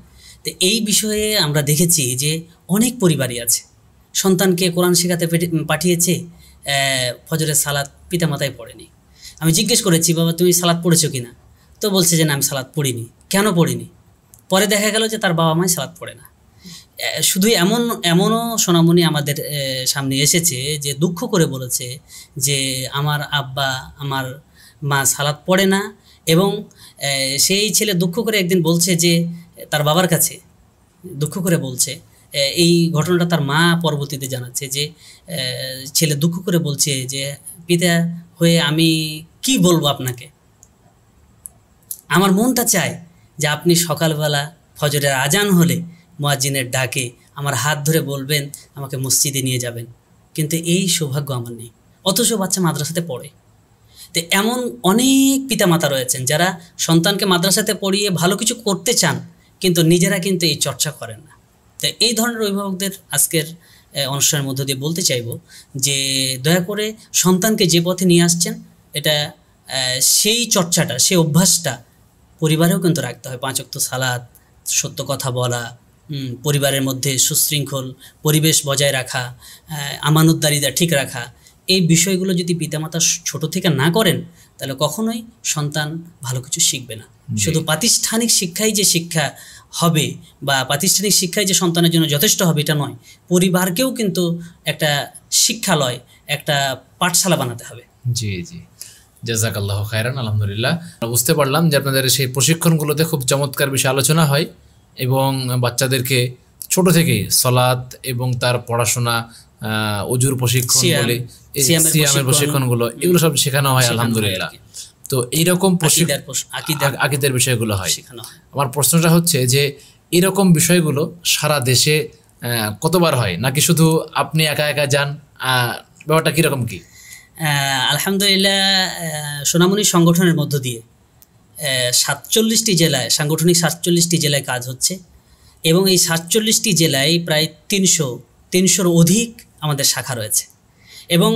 তো এই বিষয়ে আমরা দেখেছি যে অনেক পরিবারই আছে সন্তানকে কোরআন শেখাতে পাঠিয়েছে, ফজরের সালাত পিতামাতাই পড়েনি। আমি জিজ্ঞেস করেছি, বাবা তুমি সালাত পড়েছো কিনা? তো বলছে যে না আমি সালাত পড়িনি। কেন পড়িনি? পরে দেখা গেল যে তার বাবা মাই সালাত পড়ে না। শুধু এমনও সোনামণি আমাদের সামনে এসেছে যে দুঃখ করে বলেছে যে আমার আব্বা আমার মা সালাত পড়ে না, এবং সেই ছেলে দুঃখ করে একদিন বলছে যে তার বাবার কাছে দুঃখ করে বলছে, এই ঘটনাটা তার মা পরবর্তীতে জানাচ্ছে যে ছেলে দুঃখ করে বলছে যে পিতা হয়ে আমি কি বলবো আপনাকে, আমার মনটা চায় যে আপনি সকালবেলা ফজরের আজান হলে মুয়াজ্জিনের ডাকে আমার হাত ধরে বলবেন আমাকে মসজিদে নিয়ে যাবেন, কিন্তু এই সৌভাগ্য আমার নেই। অথচ বাচ্চা মাদ্রাসাতে পড়ে। তো এমন অনেক পিতামাতা রয়েছেন যারা সন্তানকে মাদ্রাসাতে পড়িয়ে ভালো কিছু করতে চান, কিন্তু নিজেরা কিন্তু এই চর্চা করেন না। তো এই ধরনের অভিভাবকদের আজকের অনুষ্ঠানের মধ্য দিয়ে বলতে চাইব যে দয়া করে সন্তানকে যে পথে নিয়ে আসছেন, এটা সেই চর্চাটা, সেই অভ্যাসটা পরিবারেও কিন্তু রাখতে হয়। 5 ওয়াক্ত সালাত, সত্য কথা বলা, পরিবারের মধ্যে সুশৃঙ্খল পরিবেশ বজায় রাখা, আমানতদারিতা ঠিক রাখা, এই বিষয়গুলো যদি পিতামাতা ছোট থেকে না করেন তাহলে কখনোই সন্তান ভালো কিছু শিখবে না। শুধু প্রাতিষ্ঠানিক শিক্ষাই যে শিক্ষা হবে বা প্রাতিষ্ঠানিক শিক্ষাই যে সন্তানের জন্য যথেষ্ট হবে এটা নয়, পরিবারকেও কিন্তু একটা শিক্ষালয়, একটা পাঠশালা বানাতে হবে। জি জি, জাযাকাল্লাহু খায়রান। আলহামদুলিল্লাহ, বুঝতে পারলাম যে আপনাদের সেই প্রশিক্ষণগুলোতে খুব চমৎকার বিষয় আলোচনা হয় এবং বাচ্চাদেরকে ছোট থেকেই সলাত এবং তার পড়াশোনা, অজুর প্রশিক্ষণ বলে, সিয়ামের প্রশিক্ষণগুলো, এগুলো সব শেখানো হয় আলহামদুলিল্লাহ। তো এইরকম আকীদার বিষয়গুলো হয়। আমার প্রশ্নটা হচ্ছে যে এরকম বিষয়গুলো সারা দেশে কতবার হয়, নাকি শুধু আপনি একা একা যান, ব্যাপারটা কিরকম কি? আলহামদুলিল্লাহ, সোনামণি সংগঠনের মধ্য দিয়ে 47টি জেলায়, সাংগঠনিক 47টি জেলায় কাজ হচ্ছে এবং এই 47টি জেলায় প্রায় 300-300-র অধিক আমাদের শাখা রয়েছে এবং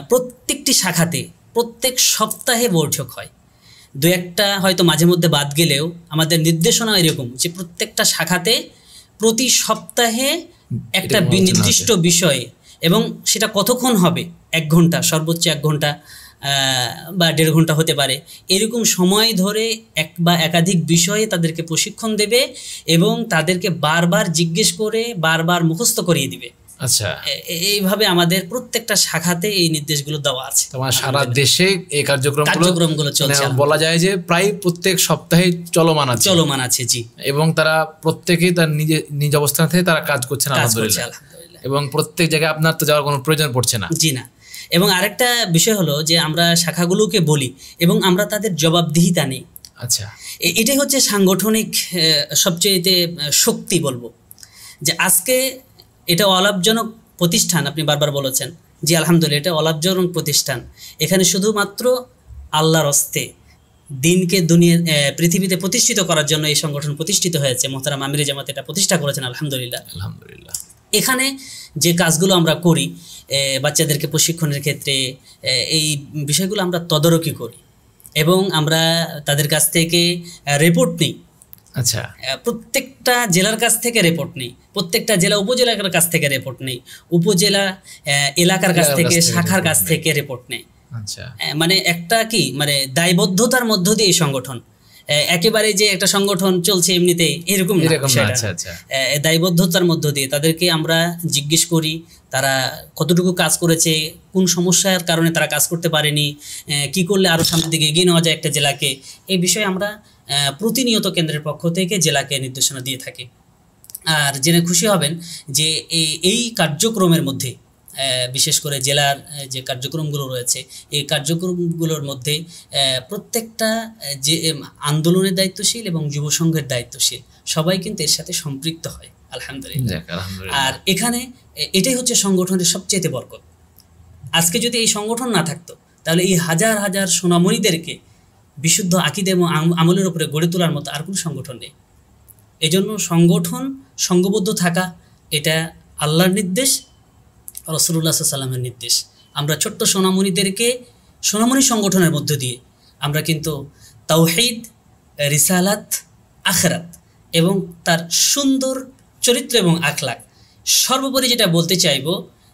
প্রত্যেকটি শাখাতে প্রত্যেক সপ্তাহে বৈঠক হয়। দু একটা হয়তো মাঝে মধ্যে বাদ গেলেও আমাদের নির্দেশনা এরকম যে প্রত্যেকটা শাখাতে প্রতি সপ্তাহে একটা নির্দিষ্ট বিষয়ে, এবং সেটা কতক্ষণ হবে, 1 ঘন্টা, সর্বোচ্চ 1 ঘন্টা বা 1.5 ঘন্টা হতে পারে, এরকম সময় ধরে এক বা একাধিক বিষয়ে তাদেরকে প্রশিক্ষণ দেবে এবং তাদেরকে বারবার জিজ্ঞেস করে বারবার মুখস্থ করিয়ে দিবে। আচ্ছা, এইভাবে আমাদের প্রত্যেকটা শাখাতে এই নির্দেশগুলো দেওয়া আছে। তোমার সারা দেশে এই কার্যক্রমগুলো চলছে, বলা যায় যে প্রায় প্রত্যেক সপ্তাহে চলমান আছে। জি, এবং তারা প্রত্যেকেই তার নিজ অবস্থান থেকে তারা কাজ করছেন আলহামদুলিল্লাহ, এবং প্রত্যেক জায়গায় আপনার তো যাওয়ার কোনো প্রয়োজন পড়ছে না। জি না। এবং আরেকটা বিষয় হলো যে আমরা শাখাগুলোকে বলি এবং আমরা তাদের জবাবদিহিতা নেই। আচ্ছা, এটাই হচ্ছে সাংগঠনিক সবচেয়ে শক্তি বলবো, যে আজকে এটা অলাভজনক প্রতিষ্ঠান, আপনি বারবার বলেছেন, জি আলহামদুলিল্লাহ, এটা অলাভজনক প্রতিষ্ঠান। এখানে শুধুমাত্র আল্লাহর হস্তে দিনকে পৃথিবীতে প্রতিষ্ঠিত করার জন্য এই সংগঠন প্রতিষ্ঠিত হয়েছে। মোহতারাম আমিরে জামাত এটা প্রতিষ্ঠা করেছেন আলহামদুলিল্লাহ। এখানে যে কাজগুলো আমরা করি, বাচ্চাদেরকে প্রশিক্ষণের ক্ষেত্রে এই বিষয়গুলো আমরা তদারকি করি এবং আমরা তাদের কাছ থেকে রিপোর্ট নিই। আচ্ছা, প্রত্যেকটা জেলার কাছ থেকে রিপোর্ট নেই, প্রত্যেকটা জেলা উপজেলার কাছ থেকে রিপোর্ট নেই, উপজেলা এলাকার কাছ থেকে, শাখার কাছ থেকে রিপোর্ট নেই। আচ্ছা, মানে একটা কি, মানে দায়বদ্ধতার মধ্য দিয়ে এই সংগঠন, একেবারে যে একটা সংগঠন চলছে এমনিতেই এরকম না। দায়বদ্ধতার মধ্য দিয়ে তাদেরকে আমরা জিজ্ঞেস করি তারা কতটুকু কাজ করেছে, কোন সমস্যার কারণে তারা কাজ করতে পারেনি, কি করলে আরও সামনের দিকে এগিয়ে নেওয়া যায় একটা জেলাকে। এই বিষয়ে আমরা প্রতিনিয়ত কেন্দ্রের পক্ষ থেকে জেলাকে নির্দেশনা দিয়ে থাকি। আর জেনে খুশি হবেন যে এই কার্যক্রমের মধ্যে, বিশেষ করে জেলার যে কার্যক্রমগুলো রয়েছে, এই কার্যক্রমগুলোর মধ্যে প্রত্যেকটা যে আন্দোলনের দায়িত্বশীল এবং যুব সংঘের দায়িত্বশীল সবাই কিন্তু এর সাথে সম্পৃক্ত হয় আলহামদুলিল্লাহ। আর এখানে এটাই হচ্ছে সংগঠনের সবচেয়ে বরকত। আজকে যদি এই সংগঠন না থাকতো তাহলে এই হাজার হাজার সোনামণিদেরকে বিশুদ্ধ আকীদা এবং আমলের উপরে গড়ে তোলার মতো আর কোনো সংগঠন নেই। এজন্য সংগঠন সংঘবদ্ধ থাকা এটা আল্লাহর নির্দেশ, রাসূলুল্লাহ সাল্লাল্লাহু আলাইহি ওয়াসাল্লামের নির্দেশ। আমরা ছোট্ট সোনামণিদেরকে সোনামণি সংগঠনের মধ্য দিয়ে আমরা কিন্তু তাওহীদ, রিসালাত, আখিরাত এবং তার সুন্দর চরিত্র এবং আখলাক, সর্বোপরি যেটা বলতে চাইব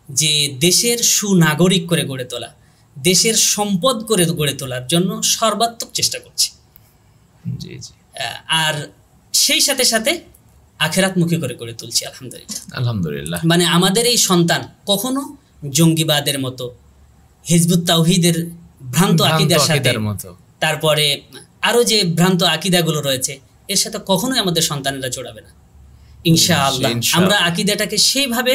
যে দেশের সুনাগরিক করে গড়ে তোলা, দেশের সম্পদ করে গড়ে তোলার জন্য সর্বাত্মক চেষ্টা করছি। জি জি। আর সেই সাথে সাথে আখিরাতমুখী করে গড়ে তুলছি আলহামদুলিল্লাহ। মানে আমাদের এই সন্তান কখনো জঙ্গিবাদের মতো, হিজবুত তাওহীদের ভ্রান্ত আকীদার সাথে, তারপরে আরো যে ভ্রান্ত আকীদাগুলো রয়েছে এর সাথে কখনোই আমাদের সন্তানেরা জড়াবে না ইনশাআল্লাহ। আমরা আকীদাটাকে সেইভাবে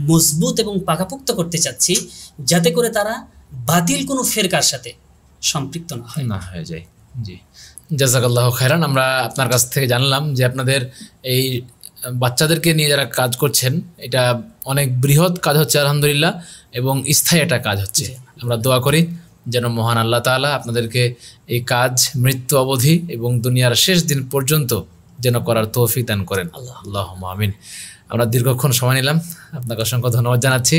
মজবুত এবং পাকাপোক্ত করতে চাচ্ছি যাতে করে তারা বাতিল কোনো ফেরকার সাথে সম্পৃক্ত না হয়ে যায়। জি, জাযাকাল্লাহু খায়রান। আমরা আপনার কাছ থেকে জানলাম যে আপনাদের এই বাচ্চাদেরকে নিয়ে যারা কাজ করছেন এটা অনেক বৃহৎ কাজ হচ্ছে আলহামদুলিল্লাহ, এবং স্থায়ী একটা কাজ হচ্ছে। আমরা দোয়া করি যেন মহান আল্লাহ তাআলা আপনাদেরকে এই কাজ মৃত্যু অবধি এবং দুনিয়ার শেষ দিন পর্যন্ত যেন করার তৌফিক দান করেন। আল্লাহুম্মা আমিন। আমরা দীর্ঘক্ষণ সময় নিলাম, আপনাকে অসংখ্য ধন্যবাদ জানাচ্ছি।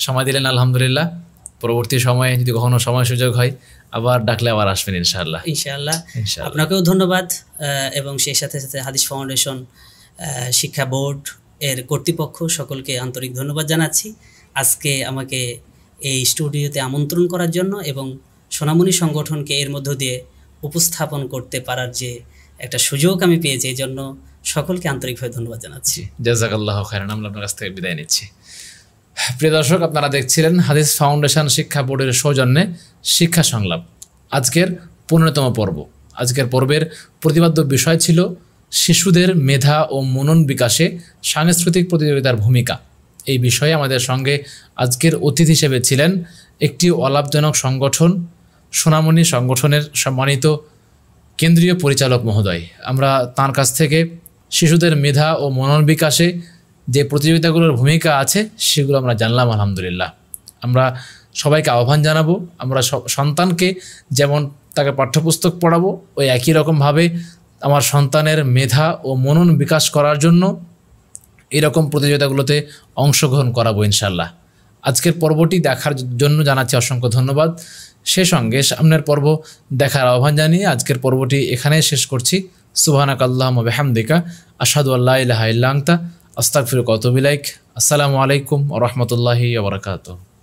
সময় দিলেন আলহামদুলিল্লাহ। পরবর্তী সময়ে যদি কখনো সময় সুযোগ হয় আবার ডাকলে আবার আসবেন ইনশাআল্লাহ। ইনশাআল্লাহ আপনাকেও ধন্যবাদ, এবং সেই সাথে সাথে হাদিস ফাউন্ডেশন, শিক্ষা বোর্ড এর কর্তৃপক্ষ সকলকে আন্তরিক ধন্যবাদ জানাচ্ছি আজকে আমাকে এই স্টুডিওতে আমন্ত্রণ করার জন্য এবং সোনামণি সংগঠনকে এর মধ্য দিয়ে উপস্থাপন করতে পারার যে একটা সুযোগ আমি পেয়েছি, এই জন্য সকলকে আন্তরিকভাবে ধন্যবাদ জানাচ্ছি। জাযাকাল্লাহু খাইরান। আমরা আপনার কাছ থেকে বিদায় নিচ্ছি। প্রিয় দর্শক, আপনারা দেখছিলেন হাদিস ফাউন্ডেশন শিক্ষা বোর্ডের সৌজন্যে শিক্ষা সংলাপ, আজকের 15তম পর্ব। আজকের পর্বের প্রতিপাদ্য বিষয় ছিল শিশুদের মেধা ও মনন বিকাশে সাংস্কৃতিক প্রতিযোগিতার ভূমিকা। এই বিষয়ে আমাদের সঙ্গে আজকের অতিথি হিসেবে ছিলেন একটি অলাভজনক সংগঠন, সোনামণি সংগঠনের সম্মানিত কেন্দ্রীয় পরিচালক মহোদয়। আমরা তার কাছ থেকে শিশুদের মেধা ও মনন বিকাশে যে প্রতিযোগিতাগুলোর ভূমিকা আছে সেগুলো আমরা জানলাম। আলহামদুলিল্লাহ, আমরা সবাইকে আহ্বান জানাবো, আমরা সন্তানকে যেমন তাকে পাঠ্যপুস্তক পড়াবো, ওই একই রকমভাবে আমার সন্তানের মেধা ও মনন বিকাশ করার জন্য এরকম প্রতিযোগিতাগুলোতে অংশগ্রহণ করাবো ইনশাল্লাহ। আজকের পর্বটি দেখার জন্য জানাচ্ছি অসংখ্য ধন্যবাদ। সে সঙ্গে সামনের পর্ব দেখার আহ্বান জানিয়ে আজকের পর্বটি এখানে শেষ করছি। সুবহানাকাল্লাহুম্মা ওয়া বিহামদিকা আশহাদু আল্লা ইলাহা ইল্লা আনতা আস্তাগফিরুকা ওয়া আতুবু ইলাইক। আসসালামু আলাইকুম ওয়া রাহমাতুল্লাহি ওয়া বারাকাতুহু।